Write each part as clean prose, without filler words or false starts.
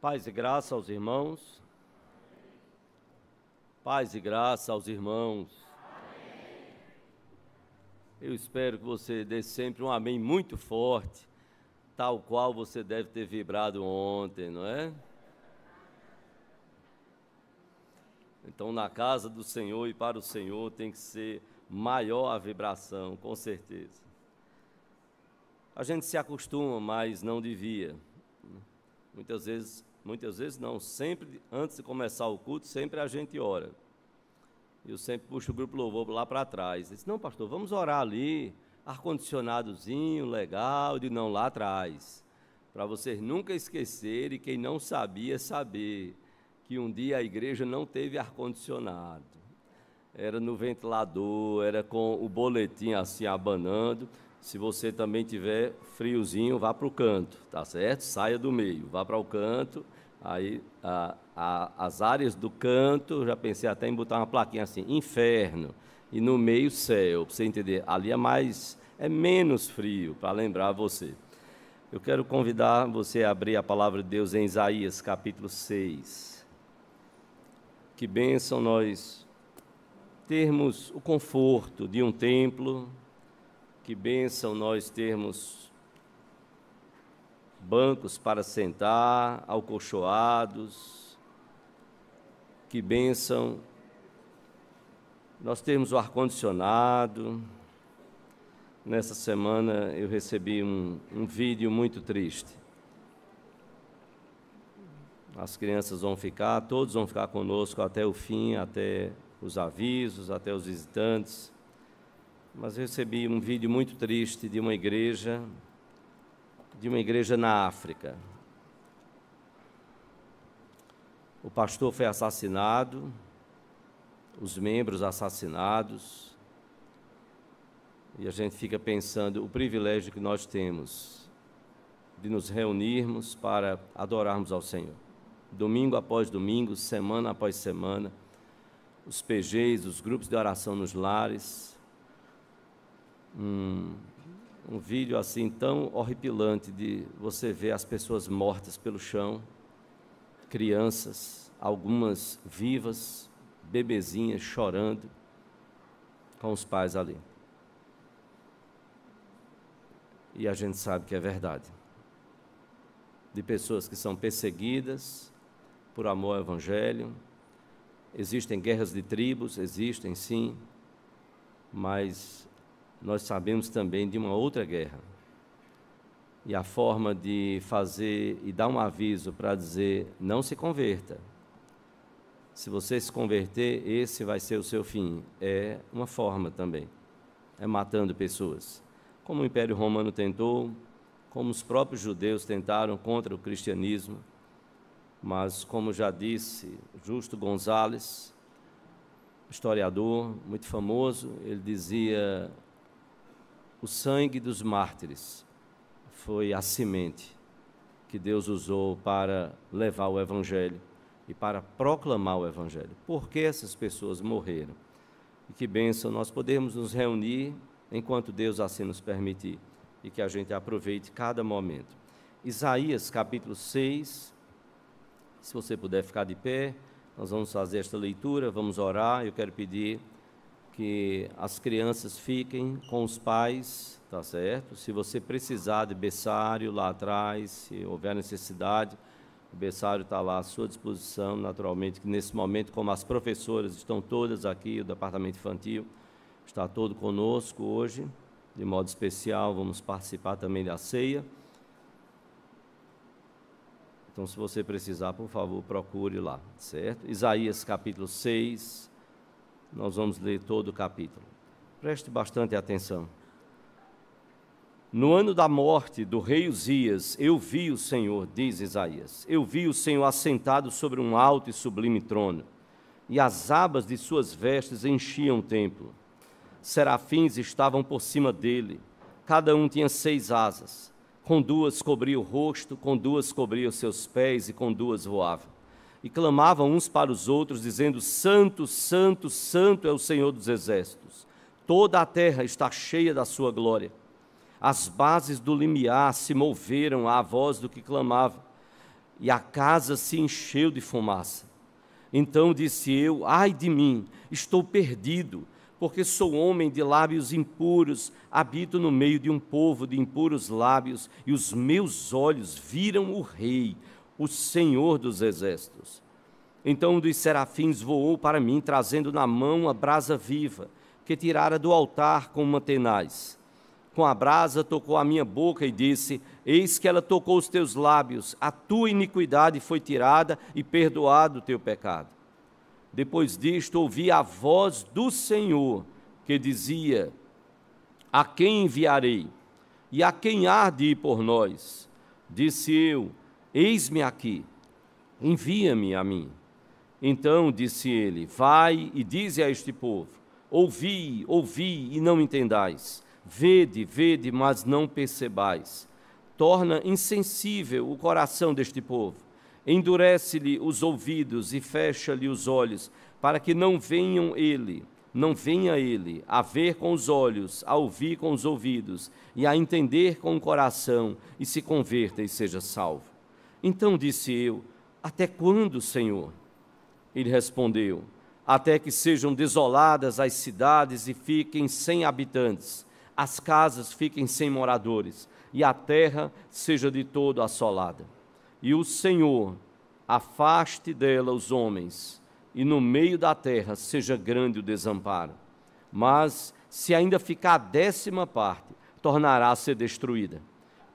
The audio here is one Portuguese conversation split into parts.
Paz e graça aos irmãos. Paz e graça aos irmãos. Eu espero que você dê sempre um amém muito forte, tal qual você deve ter vibrado ontem, não é? Então, na casa do Senhor e para o Senhor tem que ser maior a vibração, com certeza. A gente se acostuma, mas não devia. Muitas vezes não, sempre antes de começar o culto, sempre a gente ora. Eu sempre puxo o grupo louvor lá para trás. Eu disse, não, pastor, vamos orar ali, ar-condicionadozinho, legal. Eu digo, não, lá atrás, para vocês nunca esquecerem, quem não sabia, saber, que um dia a igreja não teve ar-condicionado. Era no ventilador, era com o boletim assim abanando. Se você também tiver friozinho, vá para o canto, tá certo? Saia do meio, vá para o canto. Aí, as áreas do canto, já pensei até em botar uma plaquinha assim, inferno, e no meio céu, para você entender. Ali é menos frio, para lembrar você. Eu quero convidar você a abrir a palavra de Deus em Isaías, capítulo 6. Que bênção nós termos o conforto de um templo. Que bênção nós termos bancos para sentar, acolchoados. Que bênção nós termos o ar-condicionado. Nessa semana eu recebi um vídeo muito triste. As crianças vão ficar, todos vão ficar conosco até o fim, até os avisos, até os visitantes. Mas eu recebi um vídeo muito triste de uma igreja na África. O pastor foi assassinado, os membros assassinados, e a gente fica pensando o privilégio que nós temos de nos reunirmos para adorarmos ao Senhor. Domingo após domingo, semana após semana, os PGs, os grupos de oração nos lares. Um vídeo assim tão horripilante de você ver as pessoas mortas pelo chão, crianças, algumas vivas, bebezinhas chorando, com os pais ali. E a gente sabe que é verdade. De pessoas que são perseguidas por amor ao Evangelho. Existem guerras de tribos, existem sim, mas nós sabemos também de uma outra guerra. E a forma de fazer e dar um aviso para dizer, não se converta. Se você se converter, esse vai ser o seu fim. É uma forma também. É matando pessoas. Como o Império Romano tentou, como os próprios judeus tentaram contra o cristianismo. Mas, como já disse Justo Gonzalez, historiador muito famoso, ele dizia: o sangue dos mártires foi a semente que Deus usou para levar o Evangelho e para proclamar o Evangelho. Por que essas pessoas morreram? E que bênção nós podemos nos reunir enquanto Deus assim nos permitir e que a gente aproveite cada momento. Isaías capítulo 6, se você puder ficar de pé, nós vamos fazer esta leitura, vamos orar. Eu quero pedir que as crianças fiquem com os pais, tá certo? Se você precisar de berçário lá atrás, se houver necessidade, o berçário está lá à sua disposição. Naturalmente que nesse momento, como as professoras estão todas aqui, o departamento infantil está todo conosco hoje, de modo especial, vamos participar também da ceia. Então, se você precisar, por favor, procure lá, certo? Isaías capítulo 6, nós vamos ler todo o capítulo. Preste bastante atenção. No ano da morte do rei Uzias, eu vi o Senhor, diz Isaías, eu vi o Senhor assentado sobre um alto e sublime trono, e as abas de suas vestes enchiam o templo. Serafins estavam por cima dele, cada um tinha 6 asas. Com 2 cobria o rosto, com 2 cobria os seus pés e com 2 voava. E clamavam uns para os outros, dizendo: Santo, Santo, Santo é o Senhor dos exércitos. Toda a terra está cheia da sua glória. As bases do limiar se moveram à voz do que clamava, e a casa se encheu de fumaça. Então disse eu: ai de mim, estou perdido, porque sou homem de lábios impuros, habito no meio de um povo de impuros lábios, e os meus olhos viram o Rei, o Senhor dos Exércitos. Então um dos serafins voou para mim, trazendo na mão a brasa viva, que tirara do altar com uma tenaz. Com a brasa tocou a minha boca e disse: eis que ela tocou os teus lábios, a tua iniquidade foi tirada e perdoado o teu pecado. Depois disto ouvi a voz do Senhor, que dizia: a quem enviarei? E a quem há de ir por nós? Disse eu: eis-me aqui, envia-me a mim. Então disse ele: vai e dize a este povo: ouvi, ouvi e não entendais. Vede, vede, mas não percebais. Torna insensível o coração deste povo. Endurece-lhe os ouvidos e fecha-lhe os olhos, para que não venha ele a ver com os olhos, a ouvir com os ouvidos, e a entender com o coração, e se converta e seja salvo. Então disse eu: até quando, Senhor? Ele respondeu: até que sejam desoladas as cidades e fiquem sem habitantes, as casas fiquem sem moradores, e a terra seja de todo assolada. E o Senhor afaste dela os homens, e no meio da terra seja grande o desamparo. Mas, se ainda ficar a 10ª parte, tornará a ser destruída,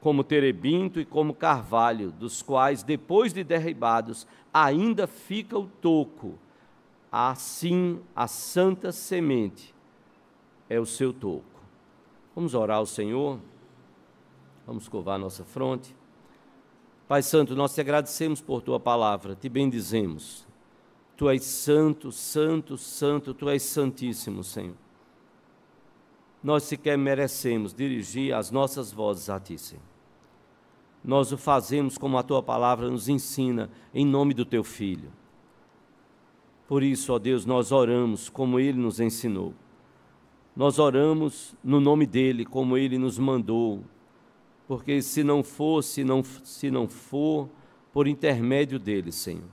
como terebinto e como carvalho, dos quais, depois de derribados, ainda fica o toco. Assim, a santa semente é o seu toco. Vamos orar ao Senhor, vamos curvar nossa fronte. Pai Santo, nós te agradecemos por Tua palavra, te bendizemos. Tu és santo, santo, santo, Tu és santíssimo, Senhor. Nós sequer merecemos dirigir as nossas vozes a Ti, Senhor. Nós o fazemos como a Tua palavra nos ensina, em nome do Teu Filho. Por isso, ó Deus, nós oramos como Ele nos ensinou. Nós oramos no nome dEle, como Ele nos mandou, porque se não for por intermédio dEle, Senhor,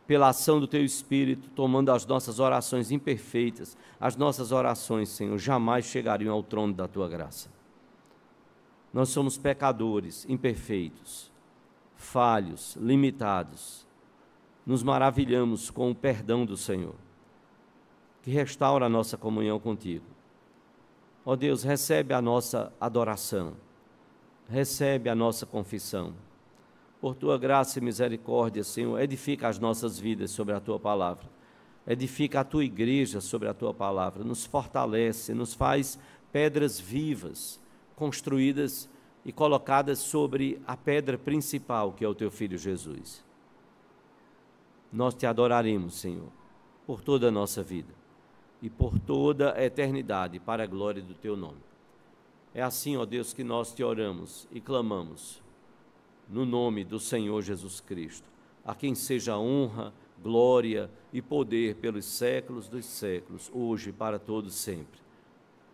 pela ação do Teu Espírito, tomando as nossas orações imperfeitas, as nossas orações, Senhor, jamais chegariam ao trono da Tua graça. Nós somos pecadores, imperfeitos, falhos, limitados. Nos maravilhamos com o perdão do Senhor, que restaura a nossa comunhão contigo. Ó Deus, recebe a nossa adoração, recebe a nossa confissão. Por Tua graça e misericórdia, Senhor, edifica as nossas vidas sobre a Tua palavra. Edifica a Tua igreja sobre a Tua palavra. Nos fortalece, nos faz pedras vivas, construídas e colocadas sobre a pedra principal, que é o Teu Filho Jesus. Nós Te adoraremos, Senhor, por toda a nossa vida e por toda a eternidade, para a glória do Teu nome. É assim, ó Deus, que nós Te oramos e clamamos, no nome do Senhor Jesus Cristo, a quem seja honra, glória e poder pelos séculos dos séculos, hoje e para todos sempre.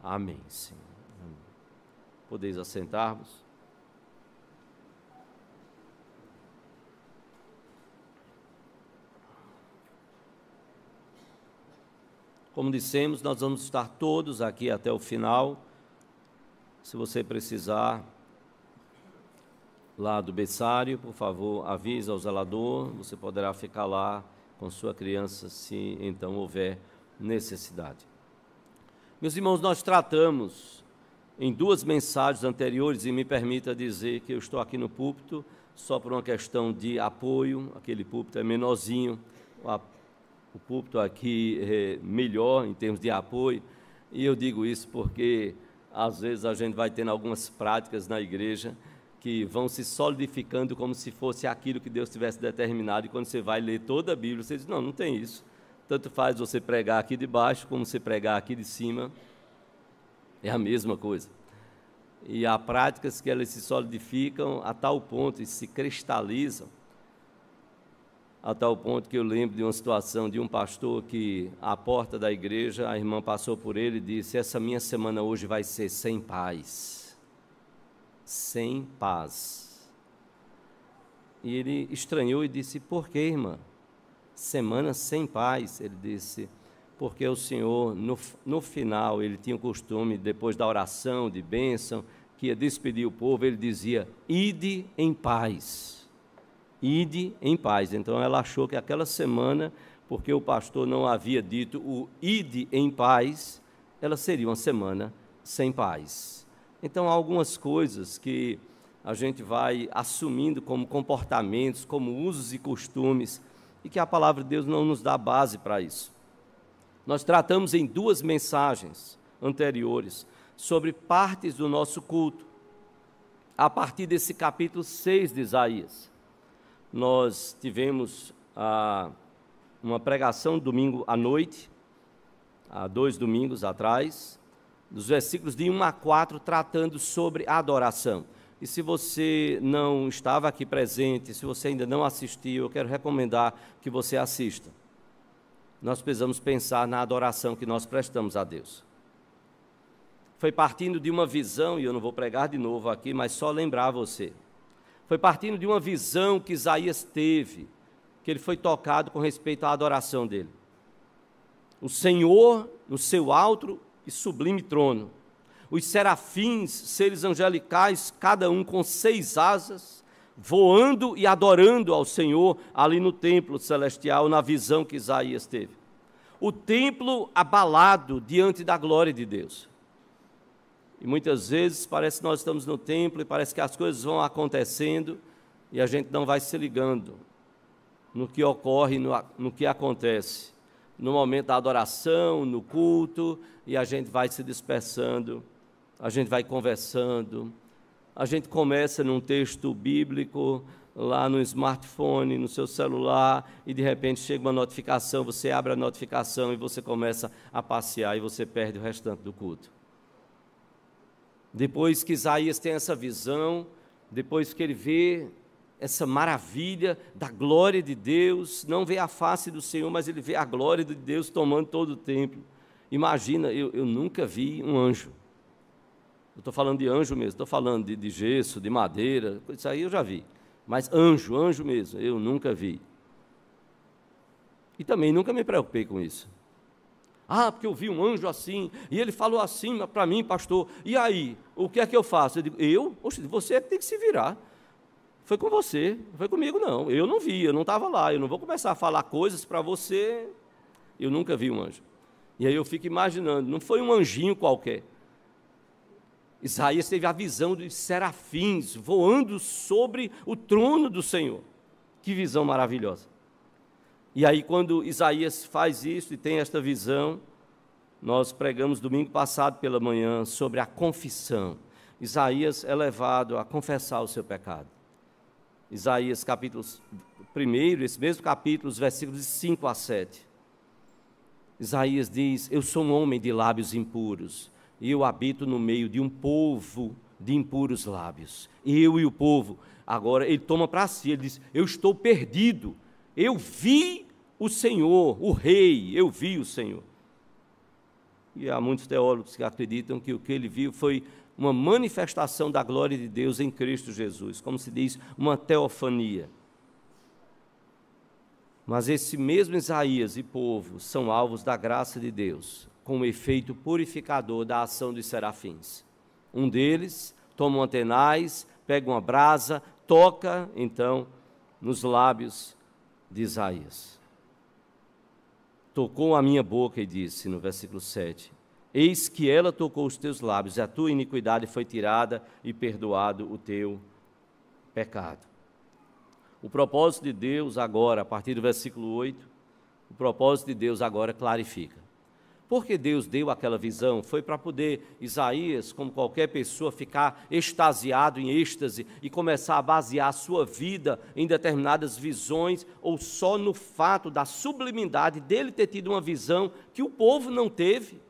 Amém, Senhor. Amém. Podeis assentar-vos. Como dissemos, nós vamos estar todos aqui até o final. Se você precisar lá do berçário, por favor, avise ao zelador. Você poderá ficar lá com sua criança, se então houver necessidade. Meus irmãos, nós tratamos em 2 mensagens anteriores, e me permita dizer que eu estou aqui no púlpito só por uma questão de apoio. Aquele púlpito é menorzinho, o púlpito aqui é melhor em termos de apoio, e eu digo isso porque às vezes a gente vai tendo algumas práticas na igreja que vão se solidificando como se fosse aquilo que Deus tivesse determinado, e quando você vai ler toda a Bíblia, você diz: não tem isso. Tanto faz você pregar aqui de baixo como você pregar aqui de cima, é a mesma coisa. E há práticas que elas se solidificam a tal ponto e se cristalizam, a tal ponto que eu lembro de uma situação de um pastor que, à porta da igreja, a irmã passou por ele e disse: essa minha semana hoje vai ser sem paz. Sem paz. E ele estranhou e disse: por que, irmã? Semana sem paz. Ele disse: porque o Senhor, no final, ele tinha o costume, depois da oração de bênção, que ia despedir o povo, ele dizia: ide em paz. Ide em paz. Então ela achou que aquela semana, porque o pastor não havia dito o ide em paz, ela seria uma semana sem paz. Então há algumas coisas que a gente vai assumindo como comportamentos, como usos e costumes, e que a palavra de Deus não nos dá base para isso. Nós tratamos em 2 mensagens anteriores sobre partes do nosso culto, a partir desse capítulo 6 de Isaías. Nós tivemos uma pregação domingo à noite, há 2 domingos atrás, dos versículos de 1 a 4, tratando sobre a adoração. E se você não estava aqui presente, se você ainda não assistiu, eu quero recomendar que você assista. Nós precisamos pensar na adoração que nós prestamos a Deus. Foi partindo de uma visão, e eu não vou pregar de novo aqui, mas só lembrar você. Foi partindo de uma visão que Isaías teve, que ele foi tocado com respeito à adoração dele. O Senhor, no seu alto e sublime trono, os serafins, seres angelicais, cada um com 6 asas, voando e adorando ao Senhor ali no templo celestial, na visão que Isaías teve. O templo abalado diante da glória de Deus. E muitas vezes parece que nós estamos no templo e parece que as coisas vão acontecendo e a gente não vai se ligando no que ocorre, no que acontece. No momento da adoração, no culto, e a gente vai se dispersando, a gente vai conversando, a gente começa num texto bíblico, lá no smartphone, no seu celular, e de repente chega uma notificação, você abre a notificação e você começa a passear e você perde o restante do culto. Depois que Isaías tem essa visão, depois que ele vê essa maravilha da glória de Deus, não vê a face do Senhor, mas ele vê a glória de Deus tomando todo o templo. Imagina, eu nunca vi um anjo. Eu estou falando de anjo mesmo, estou falando de gesso, de madeira, isso aí eu já vi. Mas anjo mesmo, eu nunca vi. E também nunca me preocupei com isso. Ah, porque eu vi um anjo assim, e ele falou assim para mim, pastor, e aí, o que é que eu faço? Eu digo, você é que tem que se virar. Foi com você, não foi comigo não. Eu não vi, eu não estava lá, eu não vou começar a falar coisas para você. Eu nunca vi um anjo. E aí eu fico imaginando, não foi um anjinho qualquer. Isaías teve a visão dos serafins voando sobre o trono do Senhor. Que visão maravilhosa. E aí quando Isaías faz isso e tem esta visão, nós pregamos domingo passado pela manhã sobre a confissão. Isaías é levado a confessar o seu pecado. Isaías capítulo 1, esse mesmo capítulo, os versículos de 5 a 7. Isaías diz: eu sou um homem de lábios impuros, e eu habito no meio de um povo de impuros lábios. Eu e o povo. Agora ele toma para si, ele diz: eu estou perdido, eu vi o Senhor, o Rei, eu vi o Senhor. E há muitos teólogos que acreditam que o que ele viu foi uma manifestação da glória de Deus em Cristo Jesus, como se diz, uma teofania. Mas esse mesmo Isaías e povo são alvos da graça de Deus, com o efeito purificador da ação dos serafins. Um deles toma um tenaz, pega uma brasa, toca, então, nos lábios de Isaías. Tocou a minha boca e disse, no versículo 7, eis que ela tocou os teus lábios, e a tua iniquidade foi tirada e perdoado o teu pecado. O propósito de Deus agora, a partir do versículo 8, o propósito de Deus agora clarifica. Porque Deus deu aquela visão, foi para poder Isaías, como qualquer pessoa, ficar extasiado em êxtase e começar a basear a sua vida em determinadas visões, ou só no fato da sublimidade dele ter tido uma visão que o povo não teve.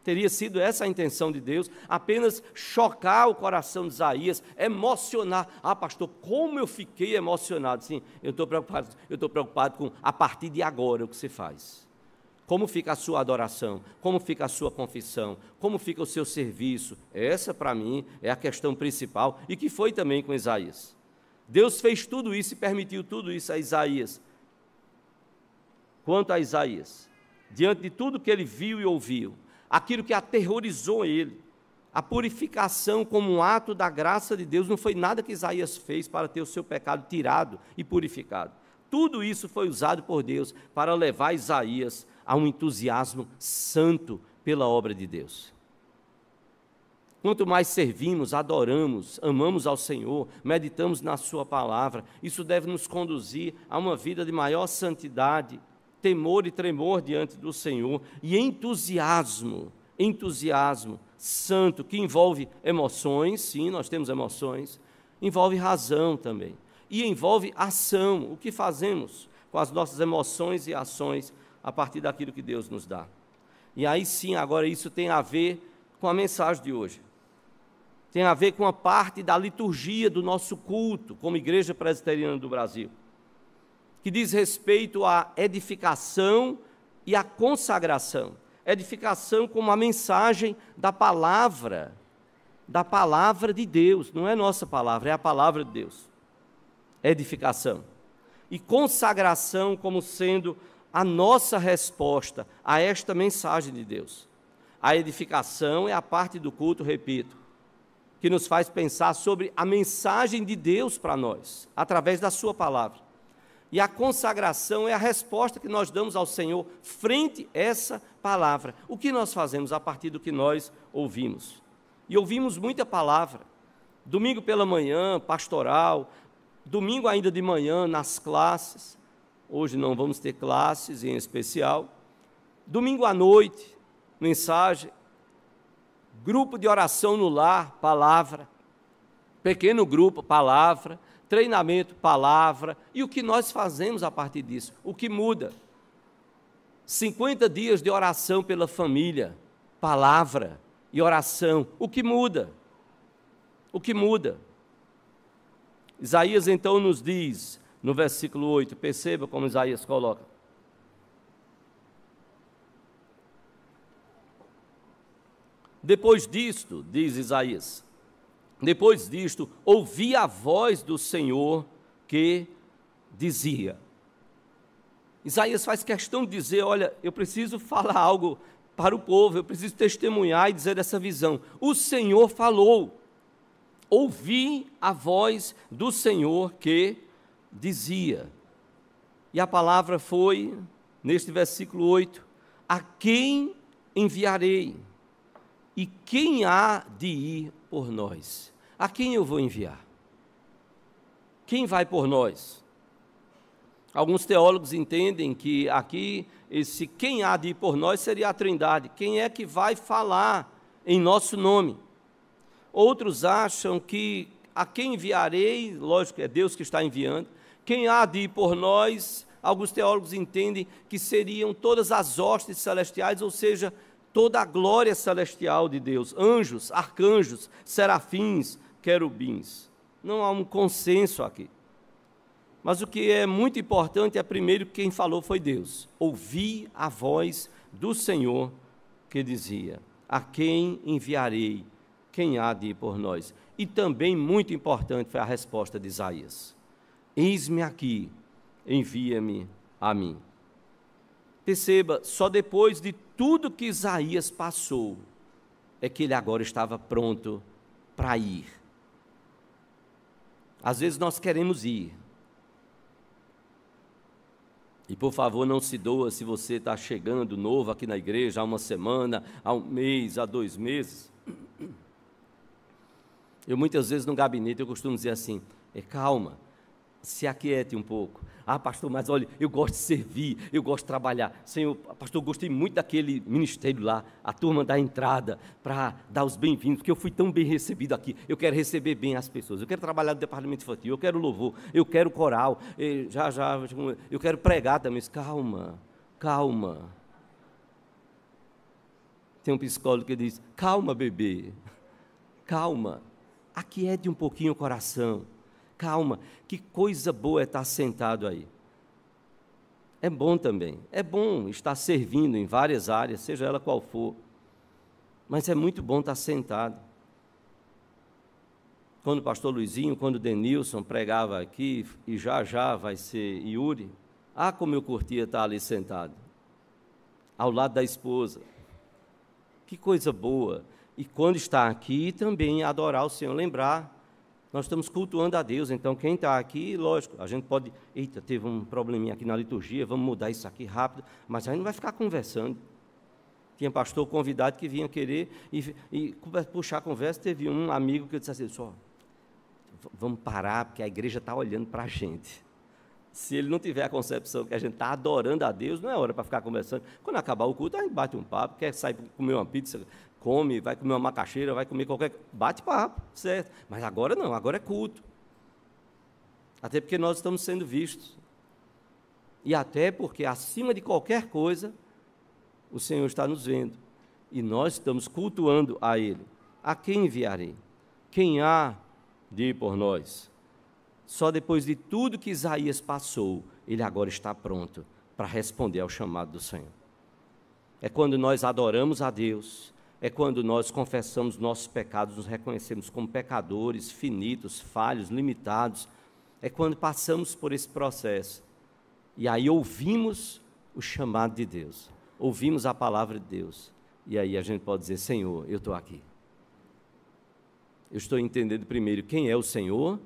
Teria sido essa a intenção de Deus, apenas chocar o coração de Isaías, emocionar. Ah, pastor, como eu fiquei emocionado. Sim, eu estou preocupado com, a partir de agora, o que você faz. Como fica a sua adoração? Como fica a sua confissão? Como fica o seu serviço? Essa, para mim, é a questão principal, e que foi também com Isaías. Deus fez tudo isso e permitiu tudo isso a Isaías. Quanto a Isaías, diante de tudo que ele viu e ouviu, aquilo que aterrorizou ele, a purificação como um ato da graça de Deus, não foi nada que Isaías fez para ter o seu pecado tirado e purificado. Tudo isso foi usado por Deus para levar Isaías a um entusiasmo santo pela obra de Deus. Quanto mais servimos, adoramos, amamos ao Senhor, meditamos na sua palavra, isso deve nos conduzir a uma vida de maior santidade, temor e tremor diante do Senhor, e entusiasmo santo, que envolve emoções, sim, nós temos emoções, envolve razão também, e envolve ação, o que fazemos com as nossas emoções e ações a partir daquilo que Deus nos dá. E aí sim, agora isso tem a ver com a mensagem de hoje. Tem a ver com a parte da liturgia do nosso culto, como Igreja Presbiteriana do Brasil, que diz respeito à edificação e à consagração. Edificação como a mensagem da palavra de Deus, não é nossa palavra, é a palavra de Deus. Edificação. E consagração como sendo a nossa resposta a esta mensagem de Deus. A edificação é a parte do culto, repito, que nos faz pensar sobre a mensagem de Deus para nós, através da sua palavra. E a consagração é a resposta que nós damos ao Senhor frente a essa palavra. O que nós fazemos a partir do que nós ouvimos? E ouvimos muita palavra. Domingo pela manhã, pastoral, domingo ainda de manhã, nas classes. Hoje não vamos ter classes em especial. Domingo à noite, mensagem. Grupo de oração no lar, palavra. Pequeno grupo, palavra. Treinamento, palavra. E o que nós fazemos a partir disso? O que muda? 50 dias de oração pela família, palavra e oração. O que muda? O que muda? Isaías então nos diz, no versículo 8, perceba como Isaías coloca. Depois disto, diz Isaías, depois disto, ouvi a voz do Senhor que dizia. Isaías faz questão de dizer, olha, eu preciso falar algo para o povo, eu preciso testemunhar e dizer essa visão. O Senhor falou, ouvi a voz do Senhor que dizia. E a palavra foi, neste versículo 8, a quem enviarei? E quem há de ir por nós? A quem eu vou enviar? Quem vai por nós? Alguns teólogos entendem que aqui, esse quem há de ir por nós seria a Trindade. Quem é que vai falar em nosso nome? Outros acham que a quem enviarei, lógico, é Deus que está enviando. Quem há de ir por nós, alguns teólogos entendem que seriam todas as hostes celestiais, ou seja, toda a glória celestial de Deus, anjos, arcanjos, serafins, querubins. Não há um consenso aqui. Mas o que é muito importante é, primeiro, quem falou foi Deus. Ouvi a voz do Senhor que dizia, a quem enviarei? Quem há de ir por nós? E também, muito importante, foi a resposta de Isaías. Eis-me aqui, envia-me a mim. Perceba, só depois de tudo que Isaías passou, é que ele agora estava pronto para ir. Às vezes nós queremos ir. E por favor, não se doa se você está chegando novo aqui na igreja há uma semana, há um mês, há 2 meses. Eu muitas vezes no gabinete eu costumo dizer assim, calma, se aquiete um pouco. Ah, pastor, mas olha, eu gosto de servir, eu gosto de trabalhar. Senhor, pastor, eu gostei muito daquele ministério lá, a turma da entrada, para dar os bem-vindos, porque eu fui tão bem recebido aqui. Eu quero receber bem as pessoas, eu quero trabalhar no departamento infantil, eu quero louvor, eu quero coral, eu quero pregar também. Calma, calma. Tem um psicólogo que diz, calma, bebê, calma, aquiete um pouquinho o coração. Calma, que coisa boa é estar sentado aí. É bom também, é bom estar servindo em várias áreas, seja ela qual for, mas é muito bom estar sentado. quando o pastor Luizinho, quando o Denilson pregava aqui, e já vai ser Yuri, como eu curtia estar ali sentado, ao lado da esposa. Que coisa boa. E quando está aqui, também adorar o Senhor, lembrar, nós estamos cultuando a Deus, então quem está aqui, lógico, a gente pode, eita, teve um probleminha aqui na liturgia, vamos mudar isso aqui rápido, mas a gente não vai ficar conversando. Tinha pastor convidado que vinha querer e puxar a conversa, teve um amigo que eu disse assim, só, vamos parar, porque a igreja está olhando para a gente. Se ele não tiver a concepção que a gente está adorando a Deus, não é hora para ficar conversando. Quando acabar o culto, a gente bate um papo, quer sair para comer uma pizza, come, vai comer uma macaxeira, vai comer qualquer coisa, bate papo, certo. Mas agora não, agora é culto. Até porque nós estamos sendo vistos. E até porque, acima de qualquer coisa, o Senhor está nos vendo. E nós estamos cultuando a Ele. A quem enviarei? Quem há de ir por nós? Só depois de tudo que Isaías passou, ele agora está pronto para responder ao chamado do Senhor. É quando nós adoramos a Deus, é quando nós confessamos nossos pecados, nos reconhecemos como pecadores, finitos, falhos, limitados. É quando passamos por esse processo. E aí ouvimos o chamado de Deus, ouvimos a palavra de Deus. E aí a gente pode dizer, Senhor, eu estou aqui. Eu estou entendendo primeiro quem é o Senhor,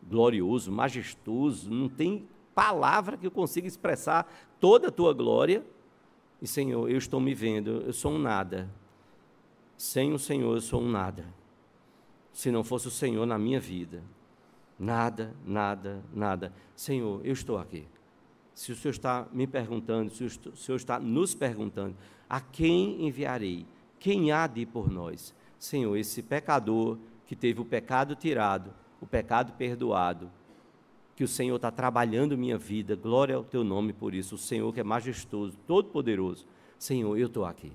glorioso, majestoso, não tem palavra que eu consiga expressar toda a tua glória. E Senhor, eu estou me vendo, eu sou um nada. Sem o Senhor eu sou um nada. Se não fosse o Senhor na minha vida, nada, nada, nada. Senhor, eu estou aqui. Se o Senhor está me perguntando, se o Senhor está nos perguntando, a quem enviarei? Quem há de ir por nós? Senhor, esse pecador que teve o pecado tirado, o pecado perdoado, que o Senhor está trabalhando minha vida, glória ao teu nome por isso, o Senhor que é majestoso, todo-poderoso. Senhor, eu estou aqui.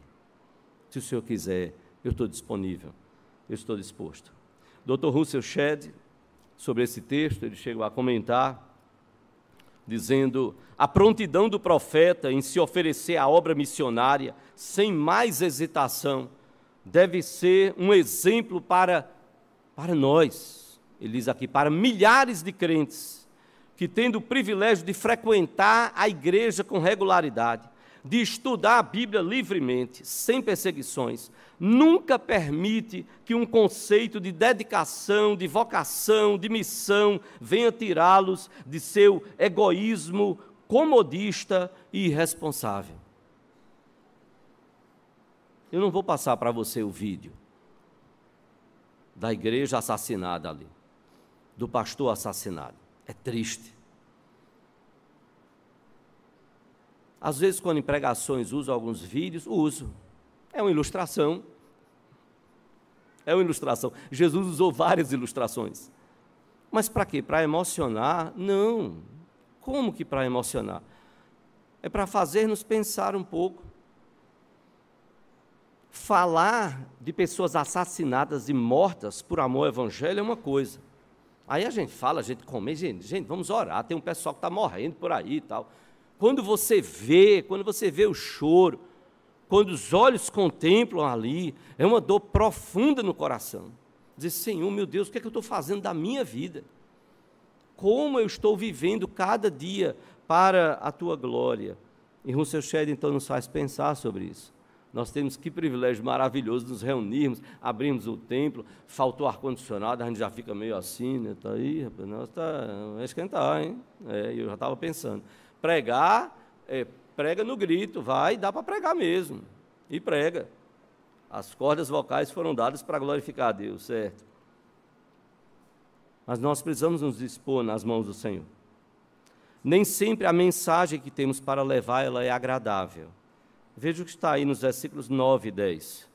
Se o Senhor quiser, eu estou disponível, eu estou disposto. Dr. Russell Shedd, sobre esse texto, ele chegou a comentar, dizendo, a prontidão do profeta em se oferecer à obra missionária, sem mais hesitação, deve ser um exemplo para nós, ele diz aqui, para milhares de crentes, que tendo o privilégio de frequentar a igreja com regularidade, de estudar a Bíblia livremente, sem perseguições, nunca permite que um conceito de dedicação, de vocação, de missão, venha tirá-los de seu egoísmo comodista e irresponsável. Eu não vou passar para você o vídeo da igreja assassinada ali, do pastor assassinado. É triste. Às vezes, quando em pregações uso alguns vídeos, uso. É uma ilustração. É uma ilustração. Jesus usou várias ilustrações. Mas para quê? Para emocionar? Não. Como que para emocionar? É para fazer-nos pensar um pouco. Falar de pessoas assassinadas e mortas por amor ao Evangelho é uma coisa. Aí a gente fala, a gente comenta, gente, vamos orar, tem um pessoal que está morrendo por aí e tal. Quando você vê o choro, quando os olhos contemplam ali, é uma dor profunda no coração. Dizer, Senhor, meu Deus, o que é que eu estou fazendo da minha vida? Como eu estou vivendo cada dia para a Tua glória? E Russell Shedd, então, nos faz pensar sobre isso. Nós temos que privilégio maravilhoso de nos reunirmos, abrimos o templo, faltou ar-condicionado, a gente já fica meio assim, né? Está aí, rapaz, nós vai esquentar, hein? Eu já estava pensando. Pregar, prega no grito, dá para pregar mesmo, e prega. As cordas vocais foram dadas para glorificar a Deus, certo? Mas nós precisamos nos dispor nas mãos do Senhor. Nem sempre a mensagem que temos para levar ela é agradável. Veja o que está aí nos versículos 9 e 10.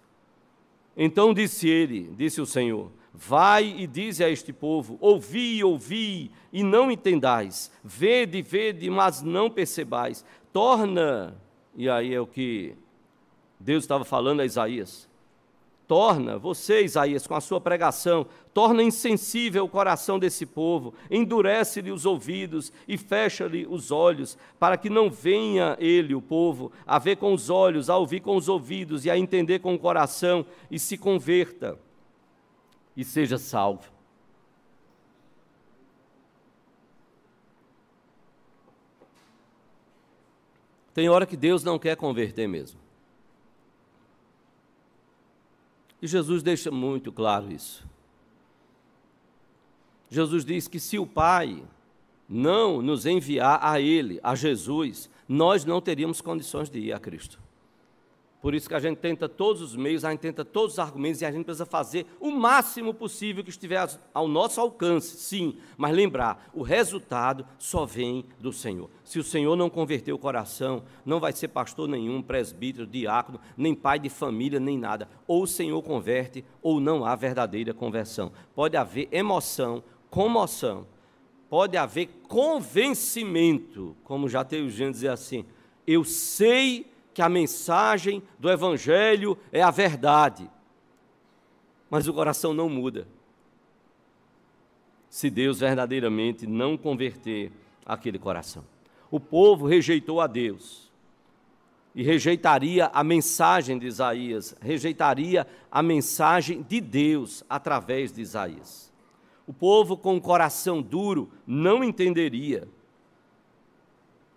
Então disse o Senhor, vai e dize a este povo, ouvi, e não entendais, vede, mas não percebais, torna, e aí é o que Deus estava falando a Isaías, torna, você Isaías, com a sua pregação, torna insensível o coração desse povo, endurece-lhe os ouvidos e fecha-lhe os olhos, para que não venha ele, o povo, a ver com os olhos, a ouvir com os ouvidos e a entender com o coração e se converta e seja salvo. Tem hora que Deus não quer converter mesmo. E Jesus deixa muito claro isso. Jesus diz que se o Pai não nos enviar a Ele, a Jesus, nós não teríamos condições de ir a Cristo. Por isso que a gente tenta todos os meios, a gente tenta todos os argumentos e a gente precisa fazer o máximo possível que estiver ao nosso alcance, sim. Mas lembrar, o resultado só vem do Senhor. Se o Senhor não converter o coração, não vai ser pastor nenhum, presbítero, diácono, nem pai de família, nem nada. Ou o Senhor converte, ou não há verdadeira conversão. Pode haver emoção, comoção, pode haver convencimento, como já tem o gente dizer assim, eu sei que a mensagem do Evangelho é a verdade, mas o coração não muda. Se Deus verdadeiramente não converter aquele coração. O povo rejeitou a Deus e rejeitaria a mensagem de Isaías, rejeitaria a mensagem de Deus através de Isaías. O povo com o coração duro não entenderia.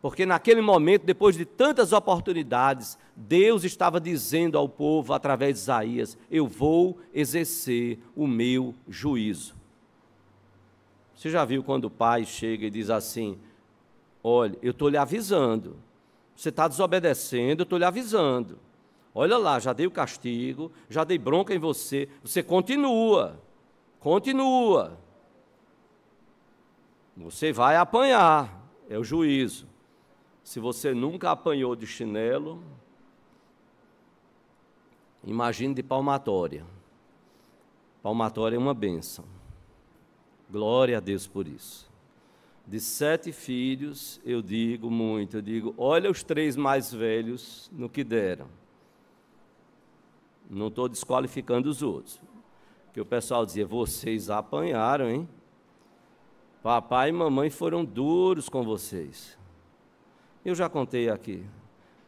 Porque naquele momento, depois de tantas oportunidades, Deus estava dizendo ao povo, através de Isaías, eu vou exercer o meu juízo. Você já viu quando o pai chega e diz assim, olha, eu estou lhe avisando, você está desobedecendo, eu estou lhe avisando. Olha lá, já dei o castigo, já dei bronca em você, você continua, você vai apanhar, é o juízo. Se você nunca apanhou de chinelo, imagine de palmatória. Palmatória é uma bênção. Glória a Deus por isso. De 7 filhos, eu digo, olha os 3 mais velhos no que deram. Não estou desqualificando os outros. Porque o pessoal dizia, vocês apanharam, hein? Papai e mamãe foram duros com vocês. Eu já contei aqui.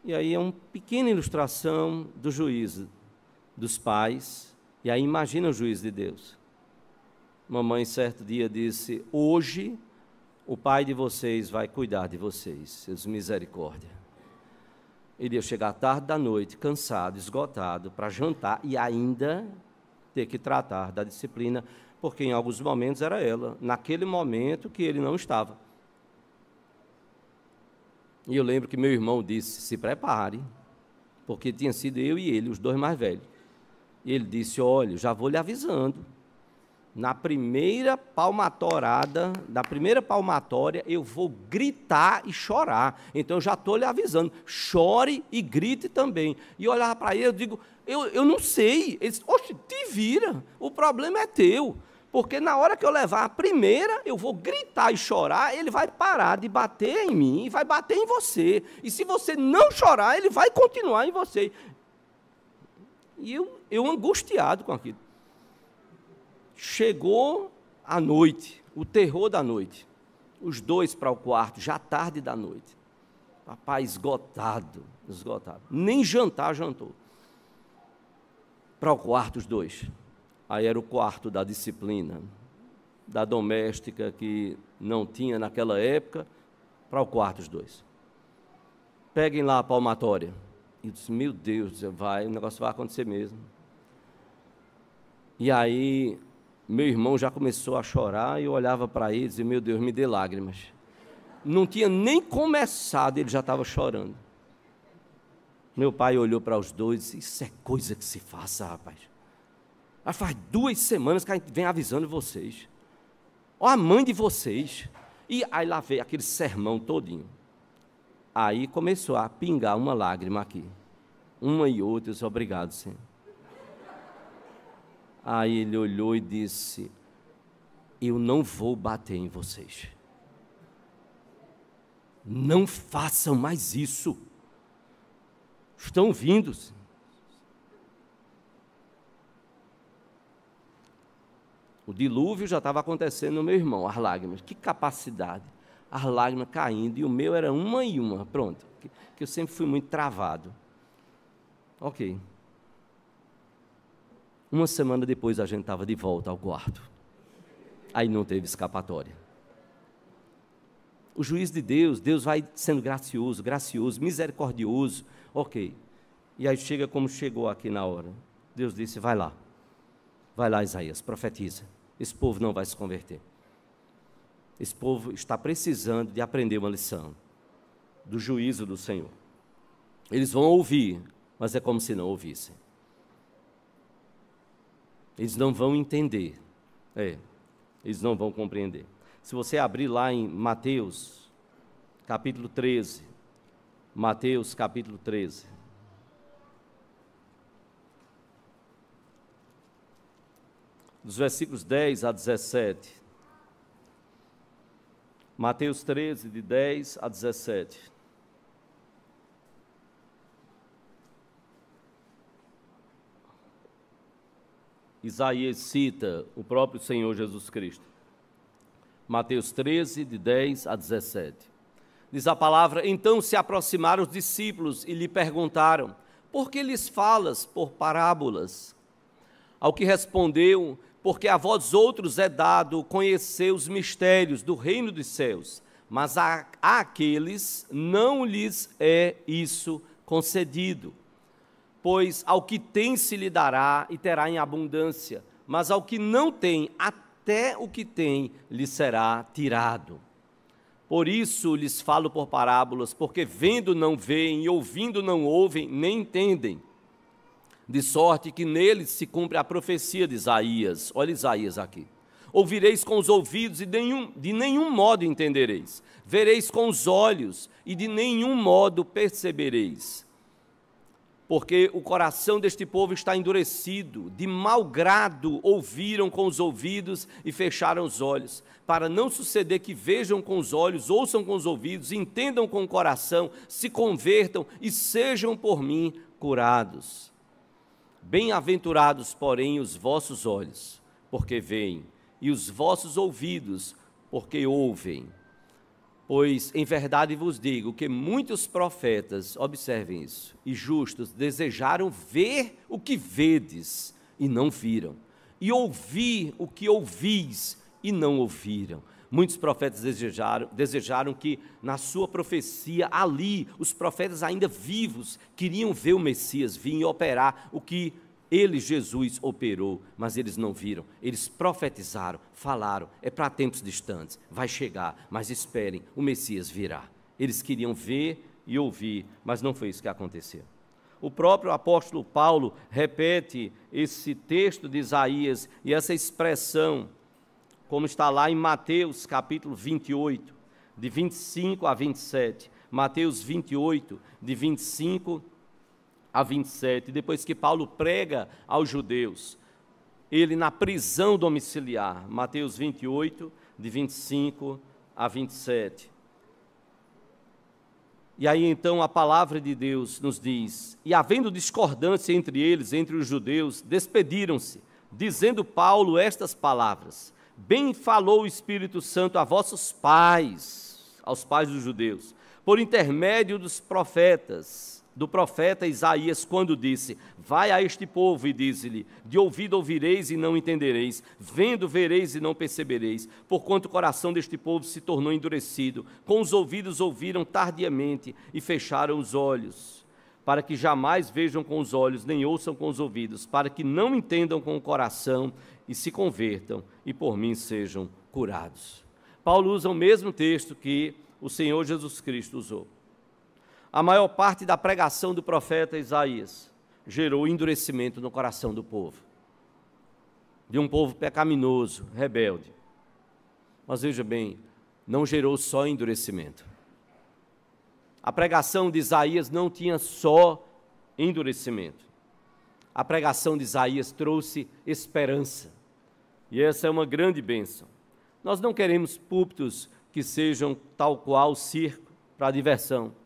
E aí é uma pequena ilustração do juízo dos pais. E aí imagina o juízo de Deus. Mamãe certo dia disse, hoje o pai de vocês vai cuidar de vocês, seus misericórdia. Ele ia chegar tarde da noite, cansado, esgotado, para jantar e ainda ter que tratar da disciplina, porque em alguns momentos era ela, naquele momento que ele não estava. E eu lembro que meu irmão disse, se prepare, porque tinha sido eu e ele, os 2 mais velhos. E ele disse, olha, já vou lhe avisando, na primeira palmatória, eu vou gritar e chorar. Então eu já estou lhe avisando, chore e grite também. E eu olhava para ele, eu digo, eu não sei. Ele disse, oxe, te vira, o problema é teu. Porque na hora que eu levar a primeira, eu vou gritar e chorar, ele vai parar de bater em mim e vai bater em você. E se você não chorar, ele vai continuar em você. E eu angustiado com aquilo. Chegou a noite, o terror da noite. Os 2 para o quarto, já tarde da noite. Papai esgotado. Nem jantar jantou. Para o quarto os 2. Aí era o quarto da disciplina, da doméstica que não tinha naquela época, para o quarto os 2. Peguem lá a palmatória. E eu disse, meu Deus, o negócio vai acontecer mesmo. E aí, meu irmão já começou a chorar, e eu olhava para ele e dizia, meu Deus, me dê lágrimas. Não tinha nem começado, ele já estava chorando. Meu pai olhou para os 2 e disse, isso é coisa que se faça, rapaz. Mas faz 2 semanas que a gente vem avisando vocês. Ó a mãe de vocês. E aí lá veio aquele sermão todinho. Aí começou a pingar uma lágrima aqui. Uma e outra, eu disse, obrigado, Senhor. Aí ele olhou e disse, eu não vou bater em vocês. Não façam mais isso. Estão vindo. O dilúvio já estava acontecendo no meu irmão, as lágrimas. Que capacidade. As lágrimas caindo, e o meu era uma e uma. Pronto. Que eu sempre fui muito travado. Ok. Uma semana depois a gente estava de volta ao quarto. Aí não teve escapatória. O juízo de Deus, Deus vai sendo gracioso, misericordioso, ok. E aí chega como chegou aqui na hora. Deus disse, vai lá, Isaías, profetiza. Esse povo não vai se converter. Esse povo está precisando de aprender uma lição do juízo do Senhor. Eles vão ouvir, mas é como se não ouvissem. Eles não vão entender, eles não vão compreender. Se você abrir lá em Mateus, capítulo 13, Mateus, capítulo 13, dos versículos 10 a 17, Mateus 13, de 10 a 17, Isaías cita o próprio Senhor Jesus Cristo. Mateus 13, de 10 a 17. Diz a palavra, então se aproximaram os discípulos e lhe perguntaram, por que lhes falas por parábolas? Ao que respondeu, porque a vós outros é dado conhecer os mistérios do reino dos céus, mas àqueles não lhes é isso concedido. Pois ao que tem se lhe dará e terá em abundância, mas ao que não tem, até o que tem lhe será tirado. Por isso lhes falo por parábolas, porque vendo não veem e ouvindo não ouvem, nem entendem. De sorte que neles se cumpre a profecia de Isaías. Olha Isaías aqui. Ouvireis com os ouvidos e de nenhum modo entendereis. Vereis com os olhos e de nenhum modo percebereis. Porque o coração deste povo está endurecido, de mau grado ouviram com os ouvidos e fecharam os olhos, para não suceder que vejam com os olhos, ouçam com os ouvidos, entendam com o coração, se convertam e sejam por mim curados. Bem-aventurados, porém, os vossos olhos, porque veem, e os vossos ouvidos, porque ouvem. Pois, em verdade vos digo que muitos profetas, observem isso, e justos, desejaram ver o que vedes e não viram, e ouvir o que ouvis e não ouviram. Muitos profetas desejaram que na sua profecia, ali, os profetas ainda vivos, queriam ver o Messias vir e operar o que ele, Jesus, operou, mas eles não viram. Eles profetizaram, falaram, é para tempos distantes, vai chegar, mas esperem, o Messias virá. Eles queriam ver e ouvir, mas não foi isso que aconteceu. O próprio apóstolo Paulo repete esse texto de Isaías e essa expressão, como está lá em Mateus capítulo 28, de 25 a 27. Mateus 28, de 25 a 27, depois que Paulo prega aos judeus, ele na prisão domiciliar, Mateus 28, de 25 a 27. E aí então a palavra de Deus nos diz, e havendo discordância entre eles, entre os judeus, despediram-se, dizendo Paulo estas palavras, bem falou o Espírito Santo a vossos pais, aos pais dos judeus, por intermédio dos profetas, do profeta Isaías, quando disse, vai a este povo e dize-lhe, de ouvido ouvireis e não entendereis, vendo vereis e não percebereis, porquanto o coração deste povo se tornou endurecido, com os ouvidos ouviram tardiamente e fecharam os olhos, para que jamais vejam com os olhos, nem ouçam com os ouvidos, para que não entendam com o coração e se convertam e por mim sejam curados. Paulo usa o mesmo texto que o Senhor Jesus Cristo usou. A maior parte da pregação do profeta Isaías gerou endurecimento no coração do povo, de um povo pecaminoso, rebelde. Mas veja bem, não gerou só endurecimento. A pregação de Isaías não tinha só endurecimento. A pregação de Isaías trouxe esperança, e essa é uma grande bênção. Nós não queremos púlpitos que sejam tal qual circo para diversão.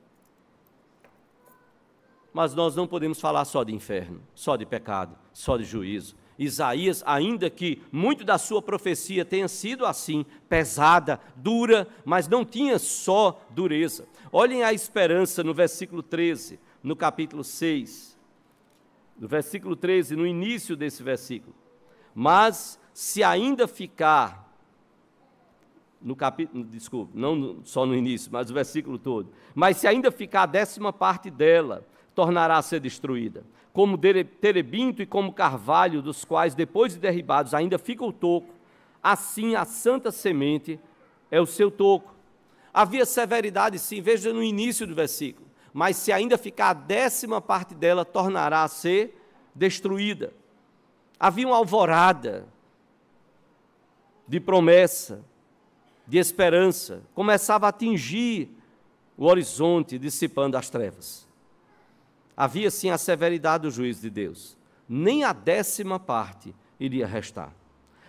Mas nós não podemos falar só de inferno, só de pecado, só de juízo. Isaías, ainda que muito da sua profecia tenha sido assim, pesada, dura, mas não tinha só dureza. Olhem a esperança no versículo 13, no capítulo 6. No versículo 13, no início desse versículo. Mas se ainda ficar no capítulo, desculpe, não só no início, mas o versículo todo. Mas se ainda ficar a 10ª parte dela, tornará a ser destruída. Como terebinto e como carvalho, dos quais, depois de derribados, ainda fica o toco, assim a santa semente é o seu toco. Havia severidade, sim, veja no início do versículo. Mas se ainda ficar a 10ª parte dela, tornará a ser destruída. Havia uma alvorada de promessa, de esperança, começava a atingir o horizonte, dissipando as trevas. Havia sim a severidade do juízo de Deus. Nem a 10ª parte iria restar.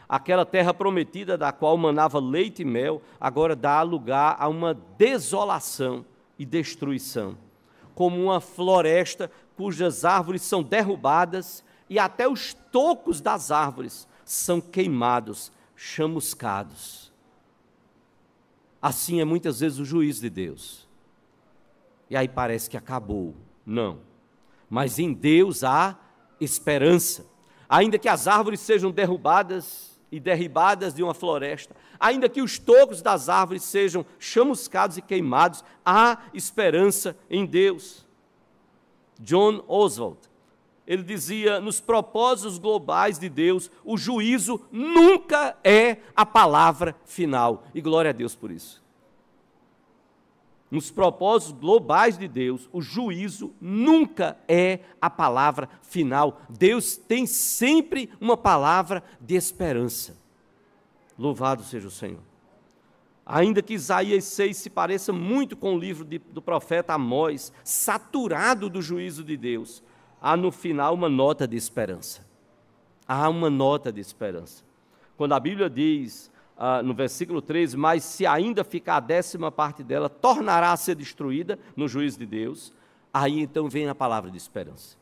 Aquela terra prometida, da qual manava leite e mel, agora dá lugar a uma desolação e destruição, como uma floresta cujas árvores são derrubadas e até os tocos das árvores são queimados, chamuscados. Assim é muitas vezes o juízo de Deus. E aí parece que acabou. Não. Mas em Deus há esperança. Ainda que as árvores sejam derrubadas e derribadas de uma floresta, ainda que os tocos das árvores sejam chamuscados e queimados, há esperança em Deus. John Oswald, ele dizia, nos propósitos globais de Deus, o juízo nunca é a palavra final. E glória a Deus por isso. Nos propósitos globais de Deus, o juízo nunca é a palavra final. Deus tem sempre uma palavra de esperança. Louvado seja o Senhor. Ainda que Isaías 6 se pareça muito com o livro do profeta Amós, saturado do juízo de Deus, há no final uma nota de esperança. Há uma nota de esperança. Quando a Bíblia diz, no versículo 13, mas se ainda ficar a 10ª parte dela, tornará a ser destruída no juízo de Deus, aí então vem a palavra de esperança.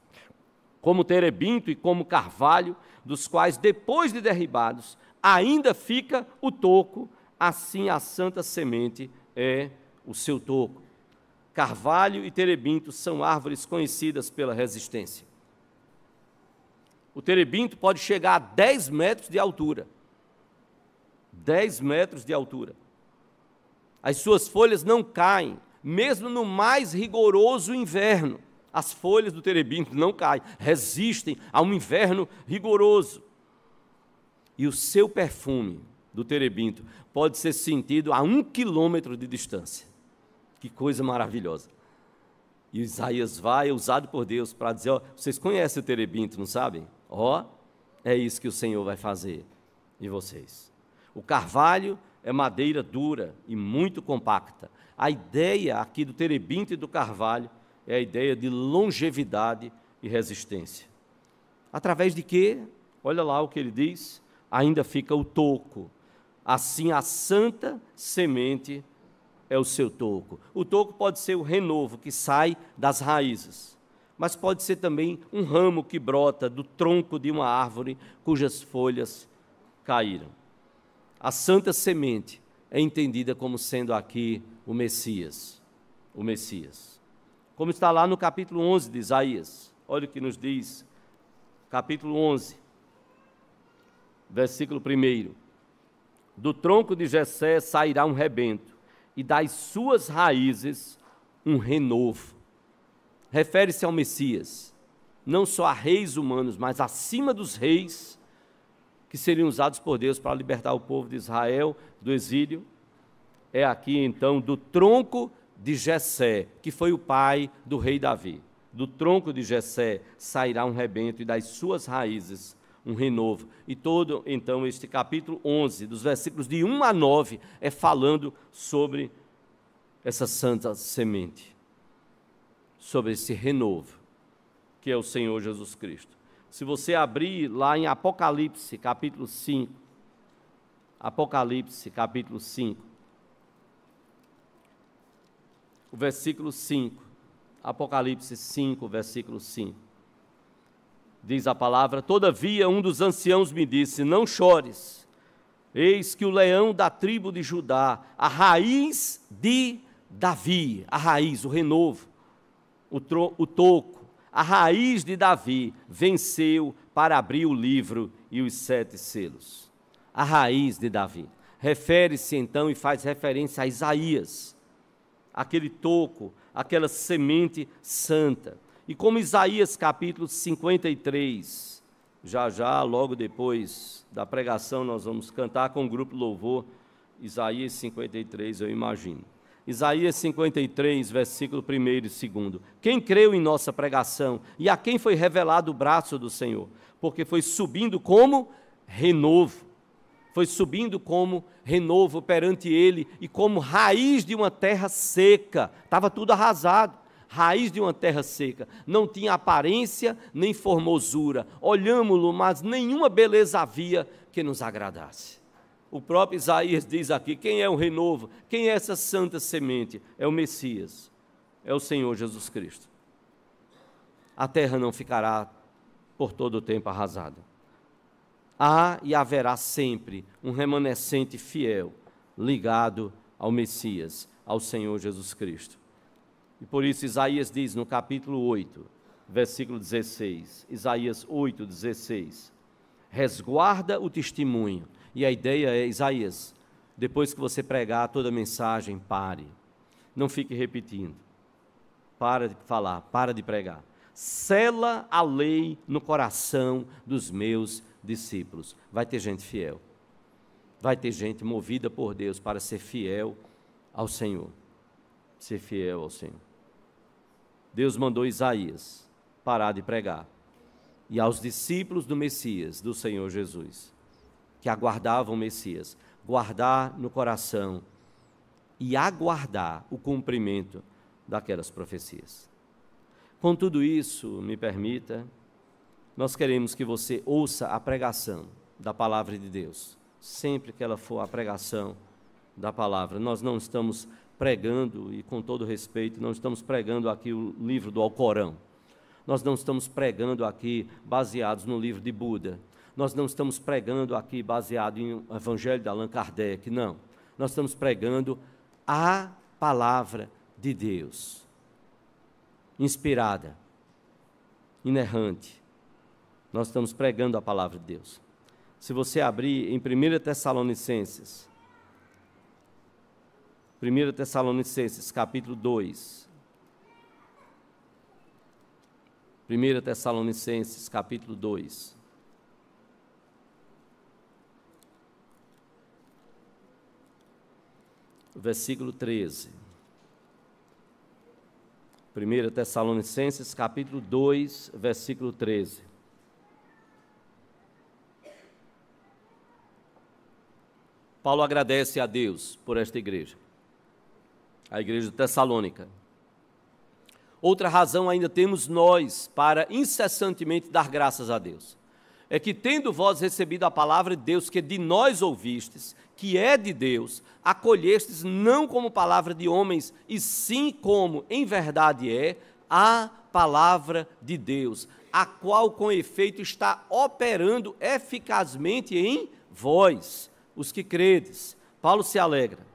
Como terebinto e como carvalho, dos quais depois de derribados, ainda fica o toco, assim a santa semente é o seu toco. Carvalho e terebinto são árvores conhecidas pela resistência. O terebinto pode chegar a 10 metros de altura. 10 metros de altura. As suas folhas não caem, mesmo no mais rigoroso inverno. As folhas do terebinto não caem, resistem a um inverno rigoroso. E o seu perfume do terebinto pode ser sentido a 1 quilômetro de distância. Que coisa maravilhosa. E Isaías é usado por Deus para dizer, vocês conhecem o terebinto, não sabem? É isso que o Senhor vai fazer em vocês. O carvalho é madeira dura e muito compacta. A ideia aqui do terebinto e do carvalho é a ideia de longevidade e resistência. Através de quê? Olha lá o que ele diz. Ainda fica o toco. Assim a santa semente é o seu toco. O toco pode ser o renovo que sai das raízes, mas pode ser também um ramo que brota do tronco de uma árvore cujas folhas caíram. A santa semente é entendida como sendo aqui o Messias. O Messias. Como está lá no capítulo 11 de Isaías. Olha o que nos diz, capítulo 11, versículo 1. Do tronco de Jessé sairá um rebento, e das suas raízes um renovo. Refere-se ao Messias, não só a reis humanos, mas acima dos reis, que seriam usados por Deus para libertar o povo de Israel do exílio. É aqui então do tronco de Jessé, que foi o pai do rei Davi. Do tronco de Jessé sairá um rebento, e das suas raízes um renovo. E todo então este capítulo 11, dos versículos de 1 a 9, é falando sobre essa santa semente, sobre esse renovo, que é o Senhor Jesus Cristo. Se você abrir lá em Apocalipse, capítulo 5, Apocalipse, capítulo 5, o versículo 5, Apocalipse 5, versículo 5, diz a palavra: todavia um dos anciãos me disse, não chores, eis que o leão da tribo de Judá, a raiz de Davi, a raiz, o renovo, o toco, a raiz de Davi, venceu para abrir o livro e os 7 selos. A raiz de Davi. refere-se então e faz referência a Isaías, aquele toco, aquela semente santa. E como Isaías capítulo 53, já, logo depois da pregação, nós vamos cantar com o grupo Louvor, Isaías 53, eu imagino. Isaías 53, versículo 1 e 2. Quem creu em nossa pregação e a quem foi revelado o braço do Senhor? Porque foi subindo como renovo. Foi subindo como renovo perante ele e como raiz de uma terra seca. Estava tudo arrasado. Raiz de uma terra seca. Não tinha aparência nem formosura. Olhámo-lo, mas nenhuma beleza havia que nos agradasse. O próprio Isaías diz aqui, quem é o renovo? Quem é essa santa semente? É o Messias, é o Senhor Jesus Cristo. A terra não ficará por todo o tempo arrasada. Há e haverá sempre um remanescente fiel, ligado ao Messias, ao Senhor Jesus Cristo. E por isso Isaías diz no capítulo 8, versículo 16, Isaías 8, 16, resguarda o testemunho. E a ideia é, Isaías, depois que você pregar toda a mensagem, pare. Não fique repetindo. Para de falar, para de pregar. Sela a lei no coração dos meus discípulos. Vai ter gente fiel. Vai ter gente movida por Deus para ser fiel ao Senhor. Ser fiel ao Senhor. Deus mandou Isaías parar de pregar. E aos discípulos do Messias, do Senhor Jesus, que aguardavam o Messias, guardar no coração e aguardar o cumprimento daquelas profecias. Com tudo isso, me permita, nós queremos que você ouça a pregação da palavra de Deus. Sempre que ela for a pregação da palavra, nós não estamos pregando, e com todo respeito, não estamos pregando aqui o livro do Alcorão. Nós não estamos pregando aqui baseados no livro de Buda. Nós não estamos pregando aqui baseado em o Evangelho de Allan Kardec, não. Nós estamos pregando a palavra de Deus, inspirada, inerrante. Nós estamos pregando a palavra de Deus. Se você abrir em 1 Tessalonicenses, capítulo 2. 1 Tessalonicenses, capítulo 2. Versículo 13. 1 Tessalonicenses, capítulo 2, versículo 13. Paulo agradece a Deus por esta igreja, a igreja de Tessalônica. Outra razão ainda temos nós para incessantemente dar graças a Deus. É que tendo vós recebido a palavra de Deus que de nós ouvistes, que é de Deus, acolhestes não como palavra de homens, e sim como, em verdade a palavra de Deus, a qual com efeito está operando eficazmente em vós, os que credes. Paulo se alegra.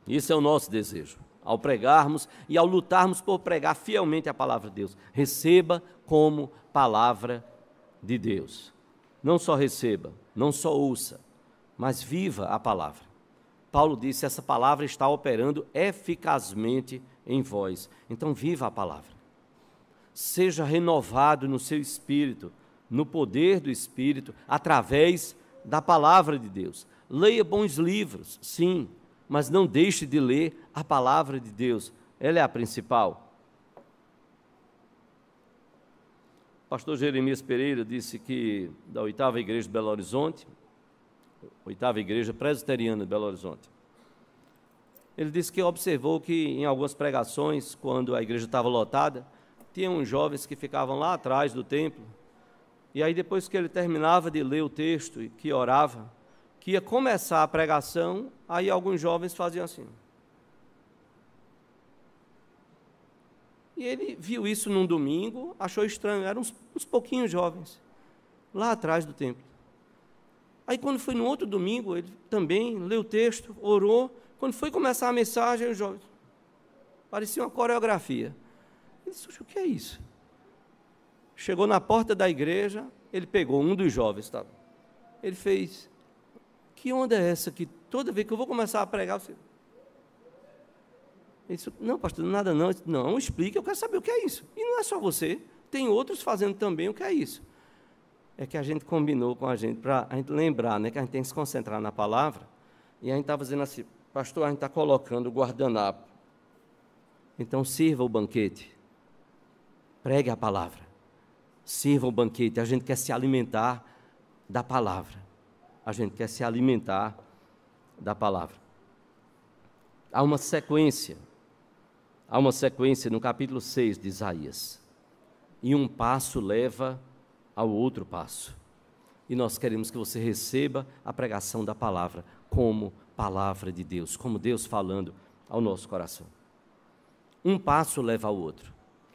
Isso é o nosso desejo. Ao pregarmos e ao lutarmos por pregar fielmente a palavra de Deus. Receba como palavra de Deus. Não só receba, não só ouça, mas viva a palavra. Paulo disse, essa palavra está operando eficazmente em vós. Então viva a palavra. Seja renovado no seu espírito, no poder do Espírito, através da palavra de Deus. Leia bons livros, sim, mas não deixe de ler a palavra de Deus. Ela é a principal. O pastor Jeremias Pereira disse que da 8ª Igreja de Belo Horizonte, 8ª Igreja Presbiteriana de Belo Horizonte, ele disse que observou que em algumas pregações, quando a igreja estava lotada, tinha uns jovens que ficavam lá atrás do templo, e aí depois que ele terminava de ler o texto e que orava, que ia começar a pregação, aí alguns jovens faziam assim. E ele viu isso num domingo, achou estranho, eram uns pouquinhos jovens, lá atrás do templo. Aí quando foi no outro domingo, ele também leu o texto, orou, quando foi começar a mensagem, os jovens, parecia uma coreografia. Ele disse, o que é isso? Chegou na porta da igreja, ele pegou um dos jovens, tá? Ele fez, que onda é essa que toda vez que eu vou começar a pregar, você... Isso, não, pastor, nada não. Não, explique, eu quero saber o que é isso. E não é só você, tem outros fazendo também o que é isso. É que a gente combinou com a gente, para a gente lembrar, né, que a gente tem que se concentrar na palavra, e a gente estava dizendo assim, pastor, a gente está colocando o guardanapo. Então, sirva o banquete, pregue a palavra, sirva o banquete. A gente quer se alimentar da palavra. A gente quer se alimentar da palavra. Há uma sequência no capítulo 6 de Isaías. E um passo leva ao outro passo. E nós queremos que você receba a pregação da palavra como palavra de Deus, como Deus falando ao nosso coração. Um passo leva ao outro.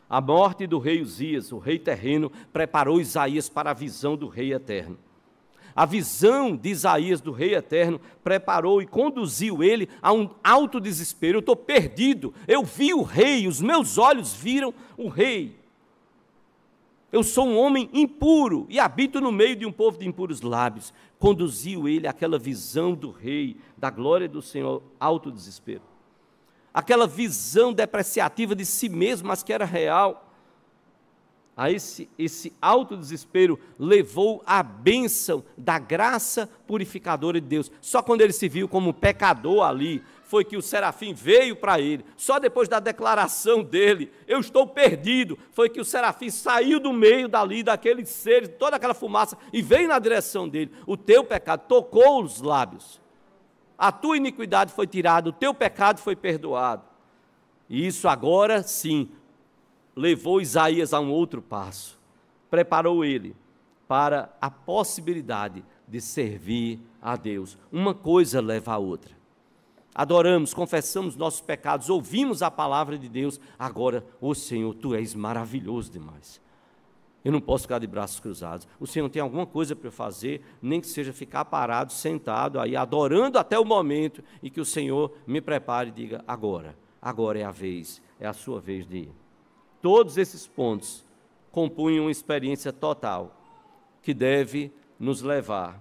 A morte do rei Uzias, o rei terreno, preparou Isaías para a visão do rei eterno. A visão de Isaías do rei eterno preparou e conduziu ele a um alto desespero. Eu estou perdido, eu vi o rei, os meus olhos viram o rei. Eu sou um homem impuro e habito no meio de um povo de impuros lábios. Conduziu ele àquela visão do rei, da glória do Senhor, alto desespero. Aquela visão depreciativa de si mesmo, mas que era real. A esse alto desespero levou a bênção da graça purificadora de Deus. Só quando ele se viu como pecador ali, foi que o serafim veio para ele. Só depois da declaração dele, eu estou perdido, foi que o serafim saiu do meio dali, daqueles seres, toda aquela fumaça, e veio na direção dele. O teu pecado tocou os lábios. A tua iniquidade foi tirada, o teu pecado foi perdoado. E isso agora sim levou Isaías a um outro passo, preparou ele para a possibilidade de servir a Deus. Uma coisa leva a outra. Adoramos, confessamos nossos pecados, ouvimos a palavra de Deus. Agora, Senhor, Tu és maravilhoso demais. Eu não posso ficar de braços cruzados. O Senhor tem alguma coisa para eu fazer, nem que seja ficar parado, sentado aí, adorando até o momento em que o Senhor me prepare e diga, agora é a vez, é a sua vez de ir. Todos esses pontos compunham uma experiência total que deve nos levar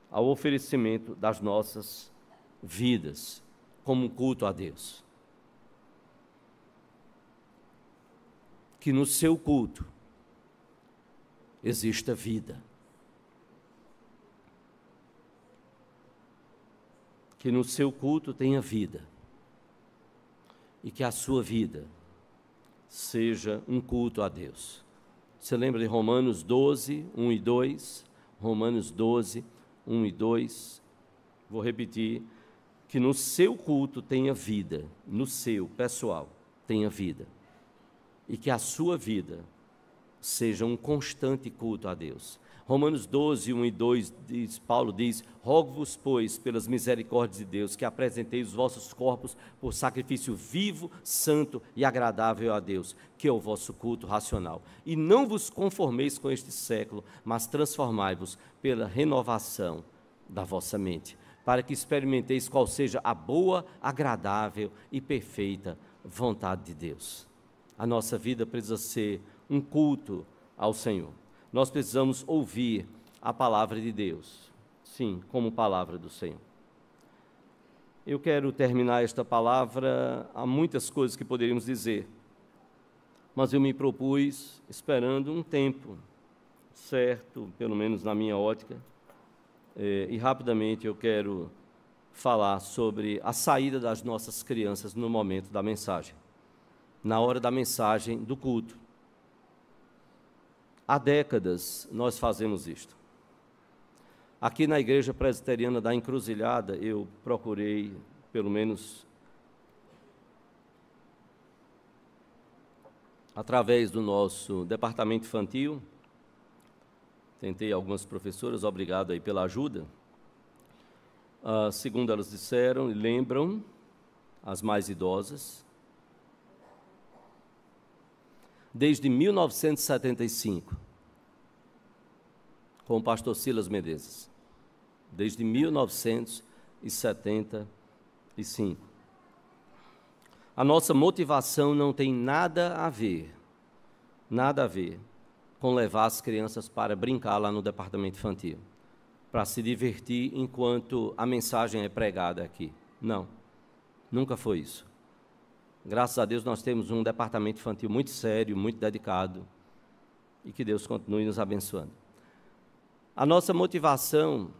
ao oferecimento das nossas vidas como um culto a Deus. Que no seu culto exista vida. Que no seu culto tenha vida. E que a sua vida seja um culto a Deus. Você lembra de Romanos 12, 1 e 2? Romanos 12, 1 e 2. Vou repetir. Que no seu culto tenha vida, no seu, pessoal, tenha vida. E que a sua vida seja um constante culto a Deus. Romanos 12, 1 e 2, Paulo diz, rogo-vos, pois, pelas misericórdias de Deus, que apresenteis os vossos corpos por sacrifício vivo, santo e agradável a Deus, que é o vosso culto racional. E não vos conformeis com este século, mas transformai-vos pela renovação da vossa mente, para que experimenteis qual seja a boa, agradável e perfeita vontade de Deus. A nossa vida precisa ser um culto ao Senhor. Nós precisamos ouvir a palavra de Deus, sim, como palavra do Senhor. Eu quero terminar esta palavra, há muitas coisas que poderíamos dizer, mas eu me propus, esperando um tempo certo, pelo menos na minha ótica, e rapidamente eu quero falar sobre a saída das nossas crianças no momento da mensagem, na hora da mensagem do culto. Há décadas nós fazemos isto. Aqui na Igreja Presbiteriana da Encruzilhada, eu procurei, pelo menos através do nosso departamento infantil, tentei algumas professoras, obrigado aí pela ajuda. Segundo elas disseram e lembram, as mais idosas, desde 1975, com o pastor Silas Menezes, desde 1975. A nossa motivação não tem nada a ver com levar as crianças para brincar lá no departamento infantil, para se divertir enquanto a mensagem é pregada aqui. Não, nunca foi isso. Graças a Deus nós temos um departamento infantil muito sério, muito dedicado, e que Deus continue nos abençoando. A nossa motivação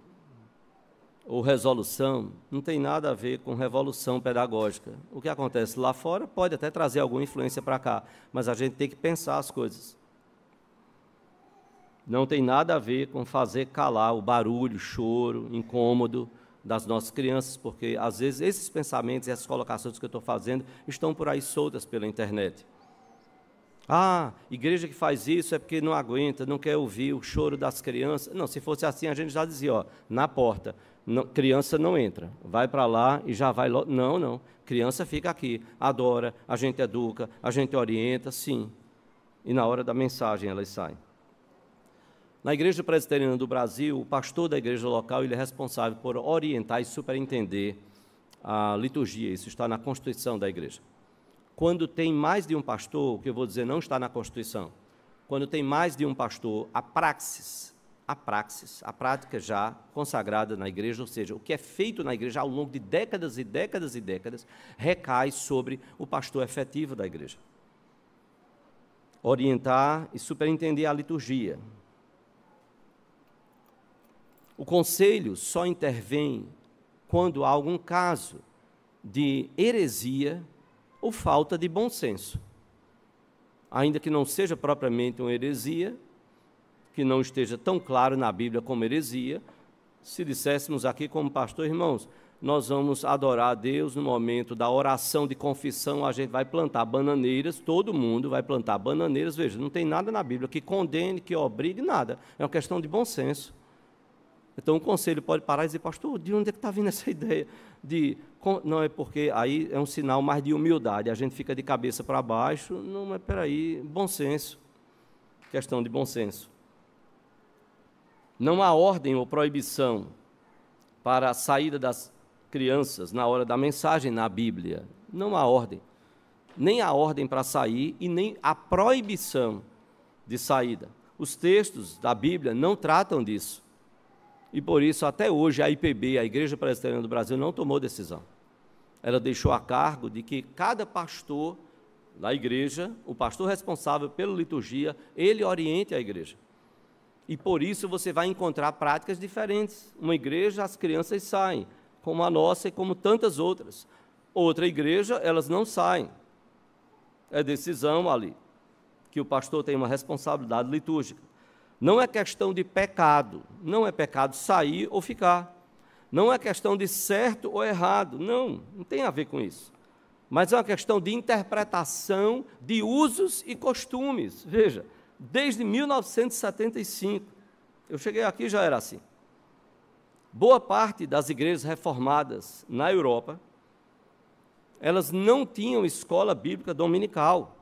ou resolução não tem nada a ver com revolução pedagógica. O que acontece lá fora pode até trazer alguma influência para cá, mas a gente tem que pensar as coisas. Não tem nada a ver com fazer calar o barulho, o choro, incômodo das nossas crianças, porque às vezes esses pensamentos e essas colocações que eu estou fazendo estão por aí soltas pela internet. Ah, igreja que faz isso é porque não aguenta, não quer ouvir o choro das crianças. Não, se fosse assim a gente já dizia, ó, na porta, não, criança não entra, vai para lá e já vai logo. Não, não, criança fica aqui, adora, a gente educa, a gente orienta, sim. E na hora da mensagem elas saem. Na Igreja Presbiteriana do Brasil, o pastor da igreja local ele é responsável por orientar e superintender a liturgia. Isso está na Constituição da igreja. Quando tem mais de um pastor, o que eu vou dizer não está na Constituição. Quando tem mais de um pastor, a prática já consagrada na igreja, ou seja, o que é feito na igreja ao longo de décadas e décadas e décadas, recai sobre o pastor efetivo da igreja. Orientar e superintender a liturgia. O conselho só intervém quando há algum caso de heresia ou falta de bom senso. Ainda que não seja propriamente uma heresia, que não esteja tão claro na Bíblia como heresia, se disséssemos aqui como pastor, irmãos, nós vamos adorar a Deus no momento da oração de confissão, a gente vai plantar bananeiras, todo mundo vai plantar bananeiras, veja, não tem nada na Bíblia que condene, que obrigue, nada, é uma questão de bom senso. Então, o conselho pode parar e dizer, pastor, de onde é que está vindo essa ideia? Não, é porque aí é um sinal mais de humildade, a gente fica de cabeça para baixo, não, mas peraí, bom senso, questão de bom senso. Não há ordem ou proibição para a saída das crianças na hora da mensagem na Bíblia, não há ordem, nem a ordem para sair e nem a proibição de saída. Os textos da Bíblia não tratam disso. E por isso, até hoje, a IPB, a Igreja Presbiteriana do Brasil, não tomou decisão. Ela deixou a cargo de que cada pastor da igreja, o pastor responsável pela liturgia, ele oriente a igreja. E por isso você vai encontrar práticas diferentes. Uma igreja, as crianças saem, como a nossa e como tantas outras. Outra igreja, elas não saem. É decisão ali, que o pastor tem uma responsabilidade litúrgica. Não é questão de pecado, não é pecado sair ou ficar. Não é questão de certo ou errado, não tem a ver com isso. Mas é uma questão de interpretação de usos e costumes. Veja, desde 1975, eu cheguei aqui e já era assim. Boa parte das igrejas reformadas na Europa, elas não tinham escola bíblica dominical,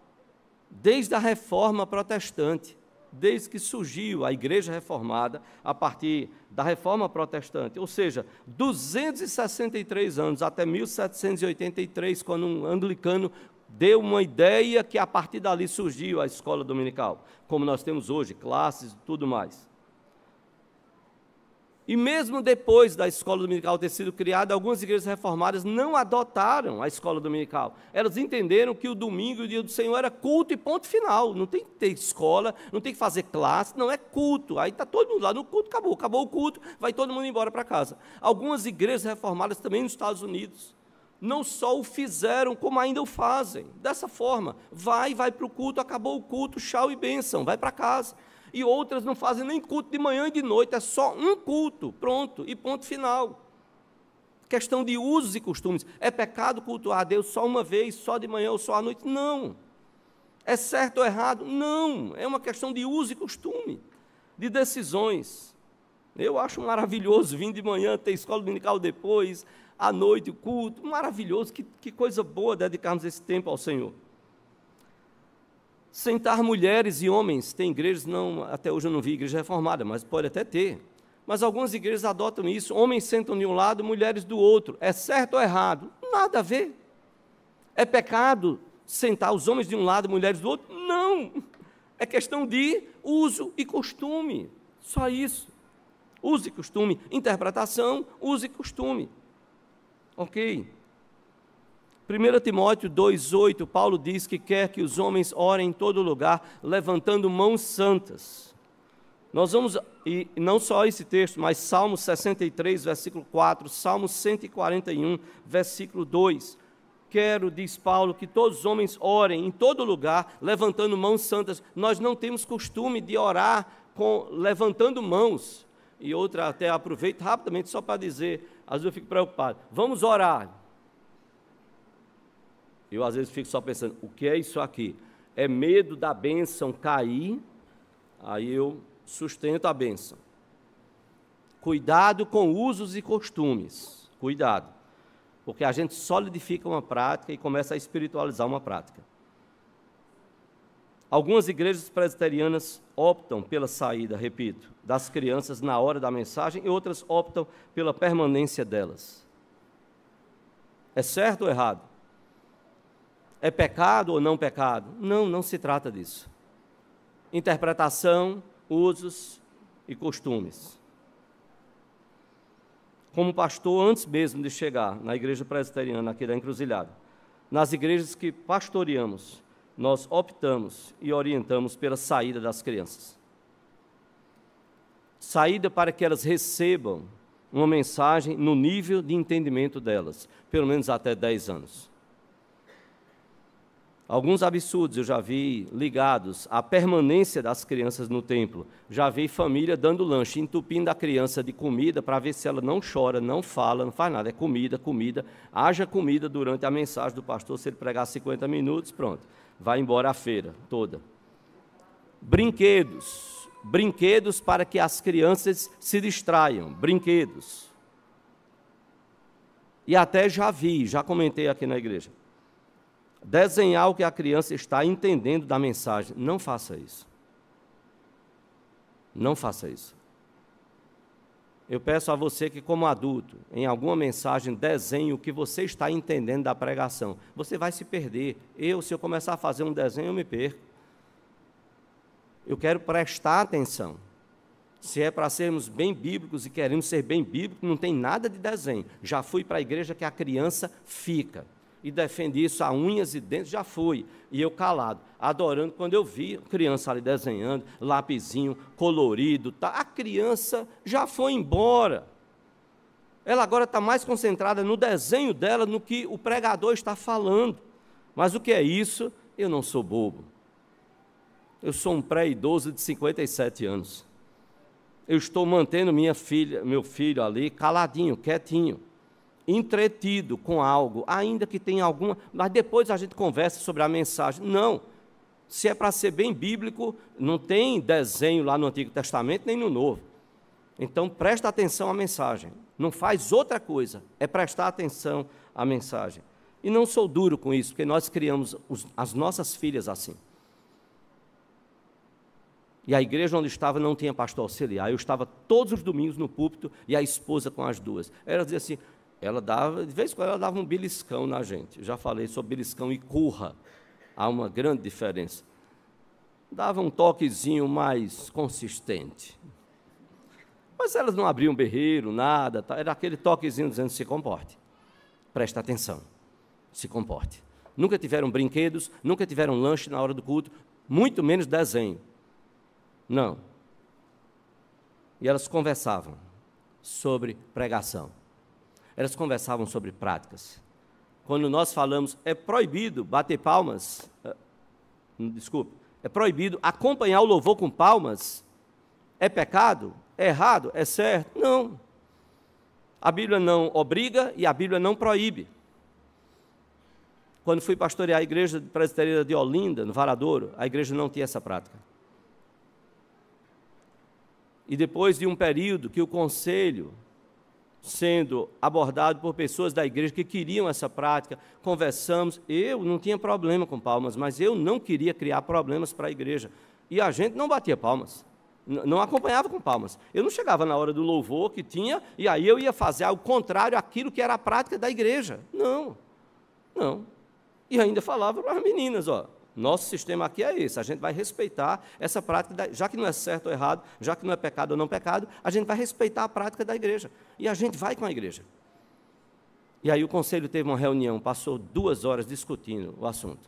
desde a Reforma Protestante. Desde que surgiu a Igreja Reformada, a partir da Reforma Protestante, ou seja, 263 anos, até 1783, quando um anglicano deu uma ideia que a partir dali surgiu a escola dominical, como nós temos hoje, classes e tudo mais. E mesmo depois da escola dominical ter sido criada, algumas igrejas reformadas não adotaram a escola dominical. Elas entenderam que o domingo e o dia do Senhor era culto e ponto final. Não tem que ter escola, não tem que fazer classe, não é culto. Aí está todo mundo lá no culto, acabou o culto, vai todo mundo embora para casa. Algumas igrejas reformadas também nos Estados Unidos não só o fizeram, como ainda o fazem. Dessa forma, vai para o culto, acabou o culto, tchau e bênção, vai para casa. E outras não fazem nem culto de manhã e de noite, é só um culto, pronto, e ponto final. Questão de usos e costumes. É pecado cultuar a Deus só uma vez, só de manhã ou só à noite? Não. É certo ou errado? Não. É uma questão de uso e costume, de decisões. Eu acho maravilhoso vir de manhã, ter escola dominical depois, à noite o culto, maravilhoso, que coisa boa dedicarmos esse tempo ao Senhor. Sentar mulheres e homens, tem igrejas, não, até hoje eu não vi igreja reformada, mas pode até ter. Mas algumas igrejas adotam isso, homens sentam de um lado, mulheres do outro. É certo ou errado? Nada a ver. É pecado sentar os homens de um lado, mulheres do outro? Não. É questão de uso e costume, só isso. Uso e costume. Interpretação, uso e costume. Ok? 1 Timóteo 2,8, Paulo diz que quer que os homens orem em todo lugar, levantando mãos santas. Nós vamos, e não só esse texto, mas Salmo 63, versículo 4, Salmo 141, versículo 2. Quero, diz Paulo, que todos os homens orem em todo lugar, levantando mãos santas. Nós não temos costume de orar levantando mãos. E outra, até aproveito rapidamente só para dizer, às vezes eu fico preocupado, vamos orar. Eu às vezes fico só pensando, o que é isso aqui? É medo da bênção cair, aí eu sustento a bênção. Cuidado com usos e costumes, cuidado, porque a gente solidifica uma prática e começa a espiritualizar uma prática. Algumas igrejas presbiterianas optam pela saída, repito, das crianças na hora da mensagem e outras optam pela permanência delas. É certo ou errado? É pecado ou não pecado? Não, não se trata disso. Interpretação, usos e costumes. Como pastor, antes mesmo de chegar na igreja presbiteriana aqui da Encruzilhada, nas igrejas que pastoreamos, nós optamos e orientamos pela saída das crianças. Saída para que elas recebam uma mensagem no nível de entendimento delas, pelo menos até 10 anos. Alguns absurdos eu já vi ligados à permanência das crianças no templo. Já vi família dando lanche, entupindo a criança de comida para ver se ela não chora, não fala, não faz nada. É comida, comida. Haja comida durante a mensagem do pastor. Se ele pregar 50 minutos, pronto. Vai embora a feira toda. Brinquedos. Brinquedos para que as crianças se distraiam. Brinquedos. E até já comentei aqui na igreja. Desenhar o que a criança está entendendo da mensagem. Não faça isso. Não faça isso. Eu peço a você que, como adulto, em alguma mensagem, desenhe o que você está entendendo da pregação. Você vai se perder. Se eu começar a fazer um desenho, eu me perco. Eu quero prestar atenção. Se é para sermos bem bíblicos e queremos ser bem bíblicos, não tem nada de desenho. Já fui para a igreja que a criança fica. E defendi isso a unhas e dentes, já fui. E eu calado, adorando, quando eu vi a criança ali desenhando, lapisinho, colorido, tá, a criança já foi embora. Ela agora está mais concentrada no desenho dela, no que o pregador está falando. Mas o que é isso? Eu não sou bobo. Eu sou um pré-idoso de 57 anos. Eu estou mantendo meu filho ali caladinho, quietinho, entretido com algo, ainda que tenha alguma, mas depois a gente conversa sobre a mensagem. Não, se é para ser bem bíblico, não tem desenho lá no Antigo Testamento, nem no Novo. Então, presta atenção à mensagem, não faz outra coisa, é prestar atenção à mensagem. E não sou duro com isso, porque nós criamos as nossas filhas assim. E a igreja onde estava não tinha pastor auxiliar, eu estava todos os domingos no púlpito e a esposa com as duas. Ela dizia assim, de vez em quando ela dava um beliscão na gente. Eu já falei sobre beliscão e curra. Há uma grande diferença. Dava um toquezinho mais consistente. Mas elas não abriam berreiro, nada. Tá? Era aquele toquezinho dizendo, se comporte. Presta atenção. Se comporte. Nunca tiveram brinquedos, nunca tiveram lanche na hora do culto, muito menos desenho. Não. E elas conversavam sobre pregação. Elas conversavam sobre práticas. Quando nós falamos, é proibido bater palmas, é proibido acompanhar o louvor com palmas, é pecado? É errado? É certo? Não. A Bíblia não obriga e a Bíblia não proíbe. Quando fui pastorear a igreja presbiteriana de Olinda, no Varadouro, a igreja não tinha essa prática. E depois de um período que o conselho, sendo abordado por pessoas da igreja que queriam essa prática, conversamos, eu não tinha problema com palmas, mas eu não queria criar problemas para a igreja. E a gente não batia palmas, não acompanhava com palmas. Eu não chegava na hora do louvor que tinha, e aí eu ia fazer algo contrário àquilo que era a prática da igreja. Não, não. E ainda falava para as meninas, Nosso sistema aqui é esse, a gente vai respeitar essa prática, já que não é certo ou errado, já que não é pecado ou não pecado, a gente vai respeitar a prática da igreja. E a gente vai com a igreja. E aí o conselho teve uma reunião, passou 2 horas discutindo o assunto.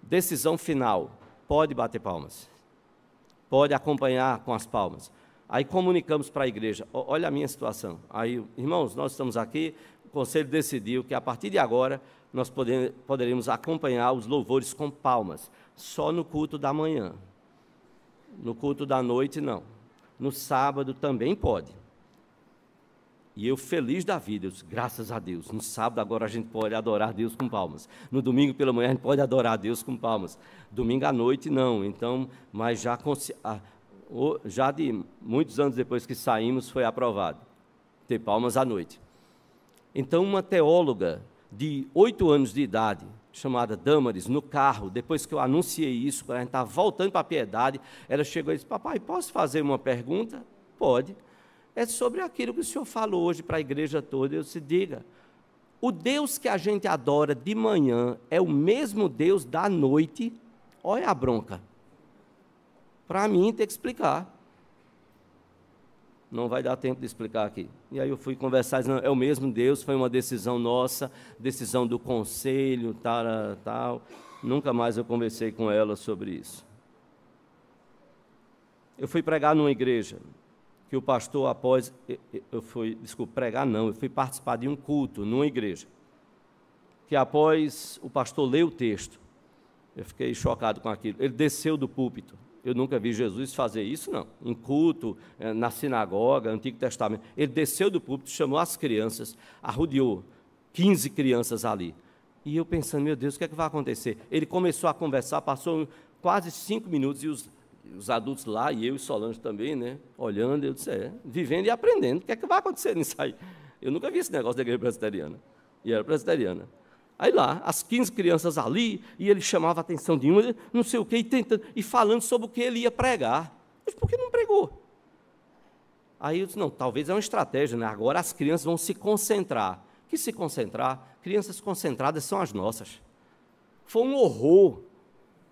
Decisão final, pode bater palmas. Pode acompanhar com as palmas. Aí comunicamos para a igreja, olha a minha situação. Aí, irmãos, nós estamos aqui, o conselho decidiu que a partir de agora nós poderemos acompanhar os louvores com palmas, só no culto da manhã. No culto da noite, não. No sábado também pode. E eu feliz da vida, graças a Deus. No sábado agora a gente pode adorar a Deus com palmas. No domingo pela manhã a gente pode adorar a Deus com palmas. Domingo à noite não. Então, mas já de muitos anos depois que saímos foi aprovado ter palmas à noite. Então, uma teóloga de 8 anos de idade, chamada Damaris, no carro, depois que eu anunciei isso, quando a gente estava voltando para a Piedade, ela chegou e disse, papai, posso fazer uma pergunta? Pode. É sobre aquilo que o senhor falou hoje para a igreja toda. Eu disse, diga, o Deus que a gente adora de manhã é o mesmo Deus da noite? Olha a bronca. Para mim, tem que explicar. Não vai dar tempo de explicar aqui. E aí eu fui conversar, dizendo, é o mesmo Deus, foi uma decisão nossa, decisão do conselho, tal. Nunca mais eu conversei com ela sobre isso. Eu fui pregar numa igreja, que o pastor após, eu fui participar de um culto numa igreja, que após o pastor ler o texto, eu fiquei chocado com aquilo, ele desceu do púlpito. Eu nunca vi Jesus fazer isso, não. Em culto, na sinagoga, Antigo Testamento. Ele desceu do púlpito, chamou as crianças, arrodeou 15 crianças ali. E eu pensando, meu Deus, o que é que vai acontecer? Ele começou a conversar, passou quase 5 minutos, e os adultos lá, e eu e Solange também, né, olhando, eu disse, vivendo e aprendendo. O que é que vai acontecer nisso aí? Eu nunca vi esse negócio da igreja presbiteriana. E era presbiteriana. Aí lá, as 15 crianças ali, e ele chamava a atenção de uma, não sei o quê, e falando sobre o que ele ia pregar. Mas por que não pregou? Aí eu disse, não, talvez é uma estratégia, né? Agora as crianças vão se concentrar. Que se concentrar? Crianças concentradas são as nossas. Foi um horror.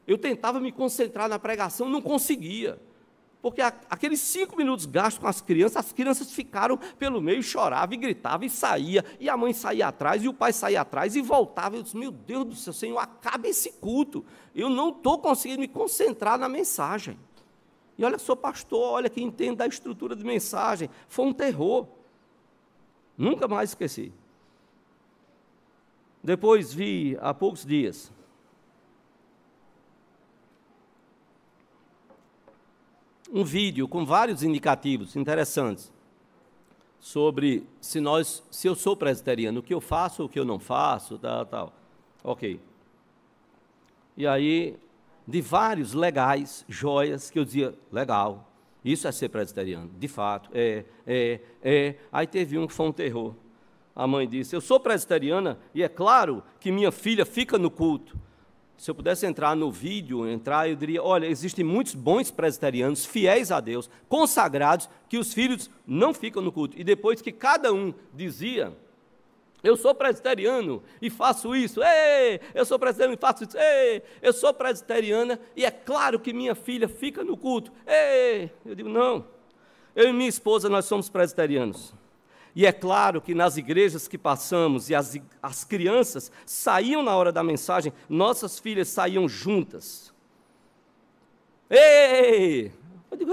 Eu tentava me concentrar na pregação, não conseguia. Porque aqueles 5 minutos gastos com as crianças ficaram pelo meio, choravam e gritavam e saía, e a mãe saía atrás, e o pai saía atrás, e voltava. Eu disse, meu Deus do céu, Senhor, acaba esse culto. Eu não estou conseguindo me concentrar na mensagem. E olha, sou pastor, olha que entendo da estrutura de mensagem. Foi um terror. Nunca mais esqueci. Depois vi, há poucos dias, um vídeo com vários indicativos interessantes sobre se eu sou presbiteriano, o que eu faço, o que eu não faço, tal. Ok. E aí, de vários legais, joias, que eu dizia, legal, isso é ser presbiteriano, de fato, Aí teve um que foi um terror. A mãe disse, eu sou presbiteriana e é claro que minha filha fica no culto. Se eu pudesse entrar no vídeo, eu diria, olha, existem muitos bons presbiterianos, fiéis a Deus, consagrados, que os filhos não ficam no culto. E depois que cada um dizia, eu sou presbiteriano e faço isso, eu sou presbiteriano e faço isso, eu sou presbiteriana e é claro que minha filha fica no culto, eu digo, não, eu e minha esposa, nós somos presbiterianos. E é claro que nas igrejas que passamos, e as crianças saíam na hora da mensagem, nossas filhas saíam juntas. Eu digo,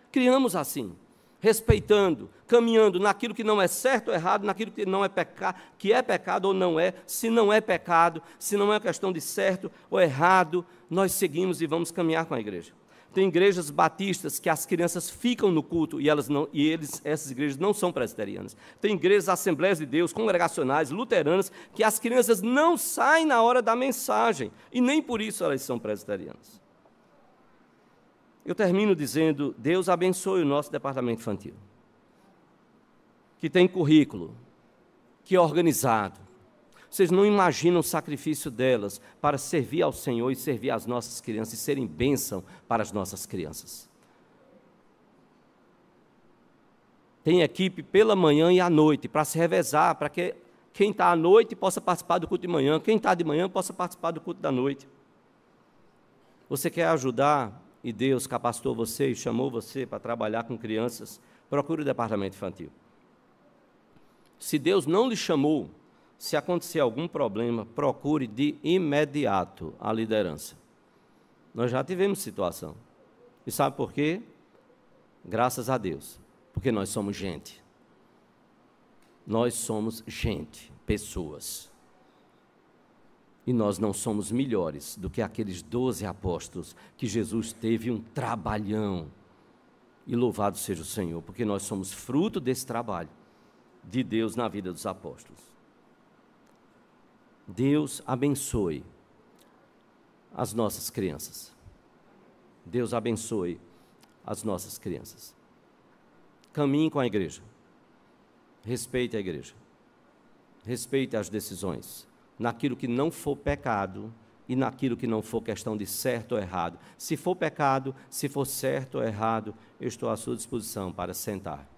criamos assim, respeitando, caminhando naquilo que não é certo ou errado, naquilo que não é pecado, que é pecado ou não é, se não é pecado, se não é questão de certo ou errado, nós seguimos e vamos caminhar com a igreja. Tem igrejas batistas que as crianças ficam no culto essas igrejas não são presbiterianas. Tem igrejas, Assembleias de Deus, congregacionais, luteranas, que as crianças não saem na hora da mensagem, e nem por isso elas são presbiterianas. Eu termino dizendo, Deus abençoe o nosso departamento infantil, que tem currículo, que é organizado. Vocês não imaginam o sacrifício delas para servir ao Senhor e servir às nossas crianças e serem bênção para as nossas crianças. Tem equipe pela manhã e à noite para se revezar, para que quem está à noite possa participar do culto de manhã, quem está de manhã possa participar do culto da noite. Você quer ajudar e Deus capacitou você e chamou você para trabalhar com crianças, procure o departamento infantil. Se Deus não lhe chamou, se acontecer algum problema, procure de imediato a liderança. Nós já tivemos situação. E sabe por quê? Graças a Deus. Porque nós somos gente. Nós somos gente, pessoas. E nós não somos melhores do que aqueles 12 apóstolos que Jesus teve um trabalhão. E louvado seja o Senhor, porque nós somos fruto desse trabalho de Deus na vida dos apóstolos. Deus abençoe as nossas crianças. Deus abençoe as nossas crianças. Caminhe com a igreja. Respeite a igreja. Respeite as decisões. Naquilo que não for pecado e naquilo que não for questão de certo ou errado. Se for pecado, se for certo ou errado, eu estou à sua disposição para sentar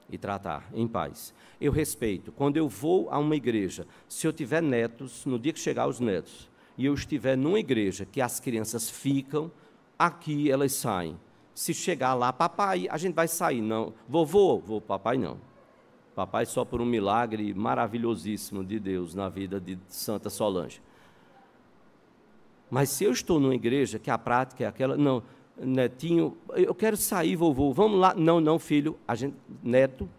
e tratar em paz. Eu respeito. Quando eu vou a uma igreja, se eu tiver netos, no dia que chegar os netos, e eu estiver numa igreja que as crianças ficam, aqui elas saem. Se chegar lá, papai, a gente vai sair. Não, vovô, papai não. Papai só por um milagre maravilhosíssimo de Deus na vida de Santa Solange. Mas se eu estou numa igreja que a prática é aquela, não, netinho, eu quero sair, vovô, vamos lá. Não, filho, neto,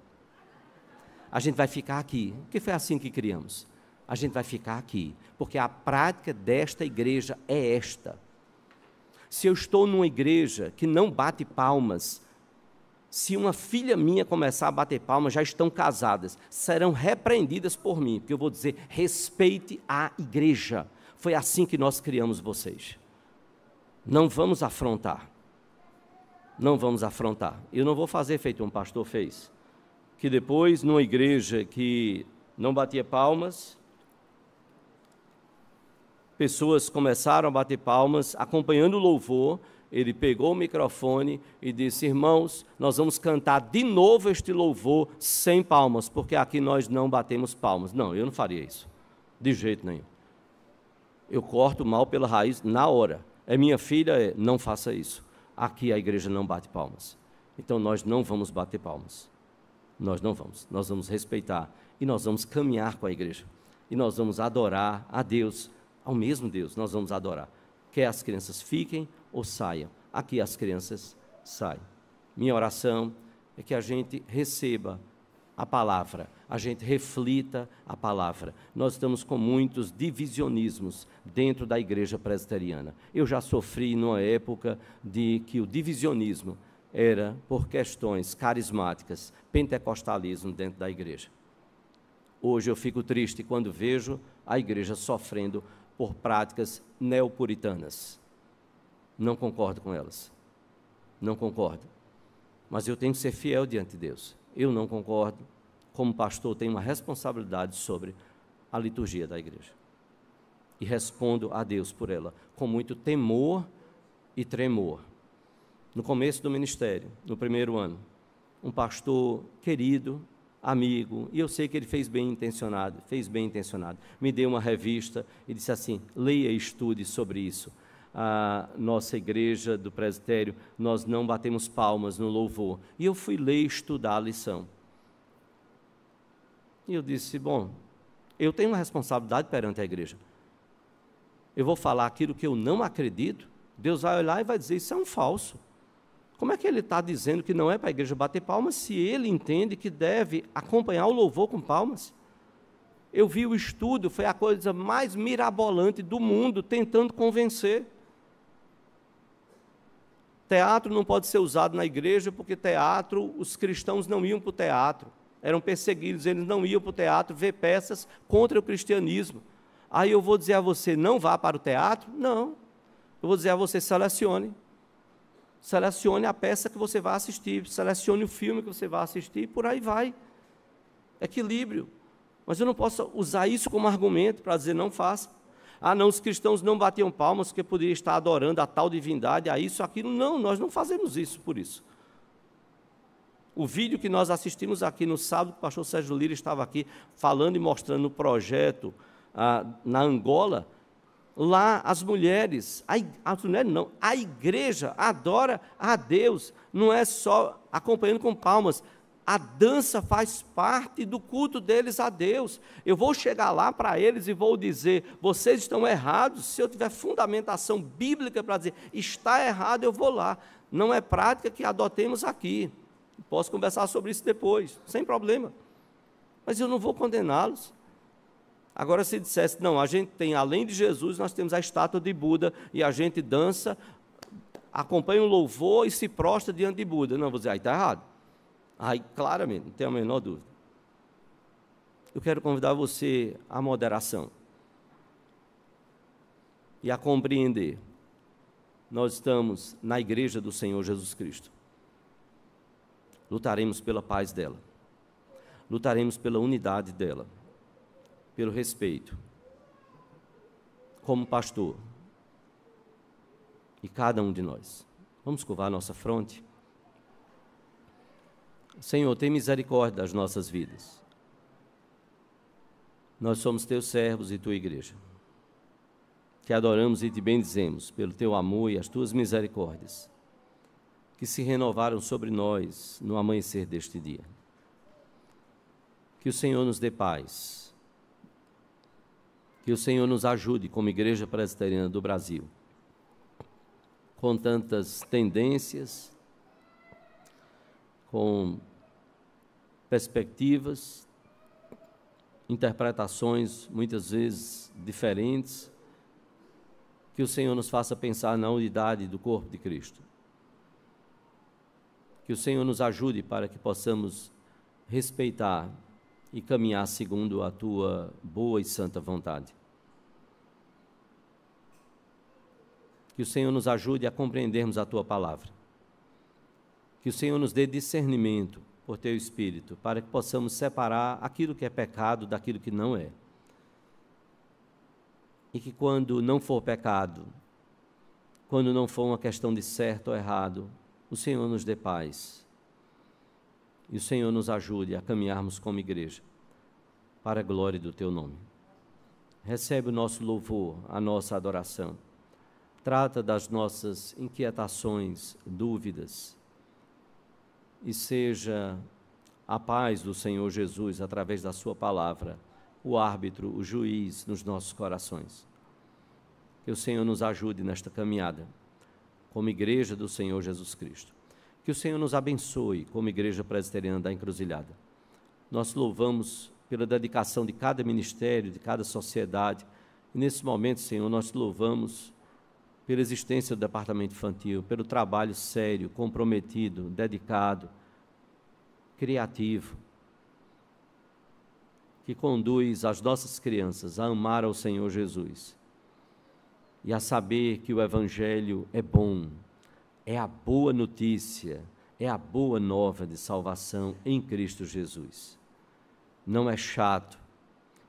a gente vai ficar aqui. Porque foi assim que criamos. A gente vai ficar aqui, porque a prática desta igreja é esta. Se eu estou numa igreja que não bate palmas, se uma filha minha começar a bater palmas, já estão casadas, serão repreendidas por mim, porque eu vou dizer, respeite a igreja. Foi assim que nós criamos vocês. Não vamos afrontar. Não vamos afrontar. Eu não vou fazer feito um pastor fez, que depois, numa igreja que não batia palmas, pessoas começaram a bater palmas, acompanhando o louvor. Ele pegou o microfone e disse, irmãos, nós vamos cantar de novo este louvor sem palmas, porque aqui nós não batemos palmas. Não, eu não faria isso, de jeito nenhum. Eu corto o mal pela raiz na hora. É minha filha, não faça isso. Aqui a igreja não bate palmas. Então nós não vamos bater palmas. Nós não vamos. Nós vamos respeitar e nós vamos caminhar com a igreja. E nós vamos adorar a Deus, ao mesmo Deus, nós vamos adorar. Quer as crianças fiquem ou saiam. Aqui as crianças saem. Minha oração é que a gente receba a palavra, a gente reflita a palavra. Nós estamos com muitos divisionismos dentro da igreja presbiteriana. Eu já sofri numa época de que o divisionismo era por questões carismáticas, pentecostalismo dentro da igreja. Hoje eu fico triste quando vejo a igreja sofrendo por práticas neopuritanas. Não concordo com elas. Não concordo. Mas eu tenho que ser fiel diante de Deus. Eu não concordo. Como pastor, tenho uma responsabilidade sobre a liturgia da igreja. E respondo a Deus por ela, com muito temor e tremor. No começo do ministério, no primeiro ano, um pastor querido, amigo, e eu sei que ele fez bem intencionado, me deu uma revista e disse assim, leia e estude sobre isso. A nossa igreja do presbitério, nós não batemos palmas no louvor. E eu fui ler e estudar a lição. E eu disse, bom, eu tenho uma responsabilidade perante a igreja. Eu vou falar aquilo que eu não acredito, Deus vai olhar e vai dizer, isso é um falso. Como é que ele está dizendo que não é para a igreja bater palmas, se ele entende que deve acompanhar o louvor com palmas? Eu vi o estudo, foi a coisa mais mirabolante do mundo, tentando convencer. Teatro não pode ser usado na igreja, porque teatro, os cristãos não iam para o teatro. Eram perseguidos, eles não iam para o teatro ver peças contra o cristianismo. Aí eu vou dizer a você, não vá para o teatro? Não. Eu vou dizer a você, selecione. Selecione a peça que você vai assistir, selecione o filme que você vai assistir, e por aí vai. Equilíbrio. Mas eu não posso usar isso como argumento para dizer não faça. Ah, não, os cristãos não batiam palmas porque poderiam estar adorando a tal divindade, a isso, aquilo. Não, nós não fazemos isso por isso. O vídeo que nós assistimos aqui no sábado, o pastor Sérgio Lira estava aqui falando e mostrando o projeto na Angola, Lá as mulheres, as mulheres não, a igreja adora a Deus, não é só acompanhando com palmas, a dança faz parte do culto deles a Deus. Eu vou chegar lá para eles e vou dizer, vocês estão errados. Se eu tiver fundamentação bíblica para dizer, está errado, eu vou lá. Não é prática que adotemos aqui. Posso conversar sobre isso depois, sem problema. Mas eu não vou condená-los. Agora, se dissesse, não, a gente tem, além de Jesus, nós temos a estátua de Buda, e a gente dança, acompanha o louvor e se prostra diante de Buda. Não, vou dizer, aí está errado. Aí, claramente, não tenho a menor dúvida. Eu quero convidar você à moderação e a compreender. Nós estamos na igreja do Senhor Jesus Cristo. Lutaremos pela paz dela. Lutaremos pela unidade dela. Pelo respeito. Como pastor. E cada um de nós. Vamos curvar a nossa fronte. Senhor, tem misericórdia das nossas vidas. Nós somos teus servos e tua igreja. Te adoramos e te bendizemos pelo teu amor e as tuas misericórdias, que se renovaram sobre nós no amanhecer deste dia. Que o Senhor nos dê paz. Que o Senhor nos ajude como Igreja Presbiteriana do Brasil, com tantas tendências, com perspectivas, interpretações muitas vezes diferentes, que o Senhor nos faça pensar na unidade do corpo de Cristo. Que o Senhor nos ajude para que possamos respeitar e caminhar segundo a tua boa e santa vontade. Que o Senhor nos ajude a compreendermos a tua palavra. Que o Senhor nos dê discernimento por teu Espírito, para que possamos separar aquilo que é pecado daquilo que não é. E que quando não for pecado, quando não for uma questão de certo ou errado, o Senhor nos dê paz. E o Senhor nos ajude a caminharmos como igreja, para a glória do teu nome. Recebe o nosso louvor, a nossa adoração. Trata das nossas inquietações, dúvidas, e seja a paz do Senhor Jesus, através da sua palavra, o árbitro, o juiz nos nossos corações. Que o Senhor nos ajude nesta caminhada, como igreja do Senhor Jesus Cristo. Que o Senhor nos abençoe como Igreja Presbiteriana da Encruzilhada. Nós louvamos pela dedicação de cada ministério, de cada sociedade, e nesse momento, Senhor, nós te louvamos pela existência do departamento infantil, pelo trabalho sério, comprometido, dedicado, criativo, que conduz as nossas crianças a amar ao Senhor Jesus e a saber que o Evangelho é bom, é a boa notícia, é a boa nova de salvação em Cristo Jesus. Não é chato,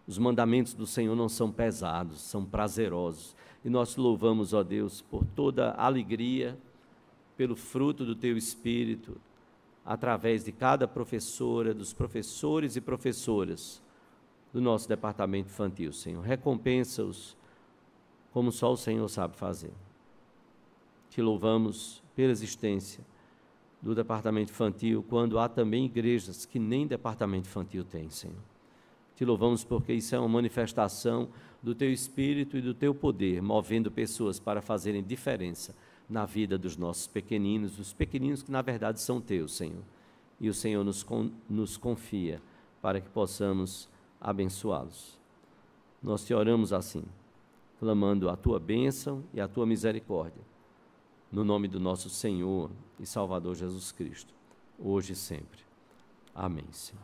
os mandamentos do Senhor não são pesados, são prazerosos. E nós te louvamos, ó Deus, por toda a alegria, pelo fruto do teu Espírito, através de cada professora, dos professores e professoras do nosso departamento infantil, Senhor. Recompensa-os como só o Senhor sabe fazer. Te louvamos pela existência do departamento infantil, quando há também igrejas que nem departamento infantil têm, Senhor. Te louvamos porque isso é uma manifestação do teu Espírito e do teu poder, movendo pessoas para fazerem diferença na vida dos nossos pequeninos, os pequeninos que na verdade são teus, Senhor. E o Senhor nos confia para que possamos abençoá-los. Nós te oramos assim, clamando a tua bênção e a tua misericórdia, no nome do nosso Senhor e Salvador Jesus Cristo, hoje e sempre. Amém, Senhor.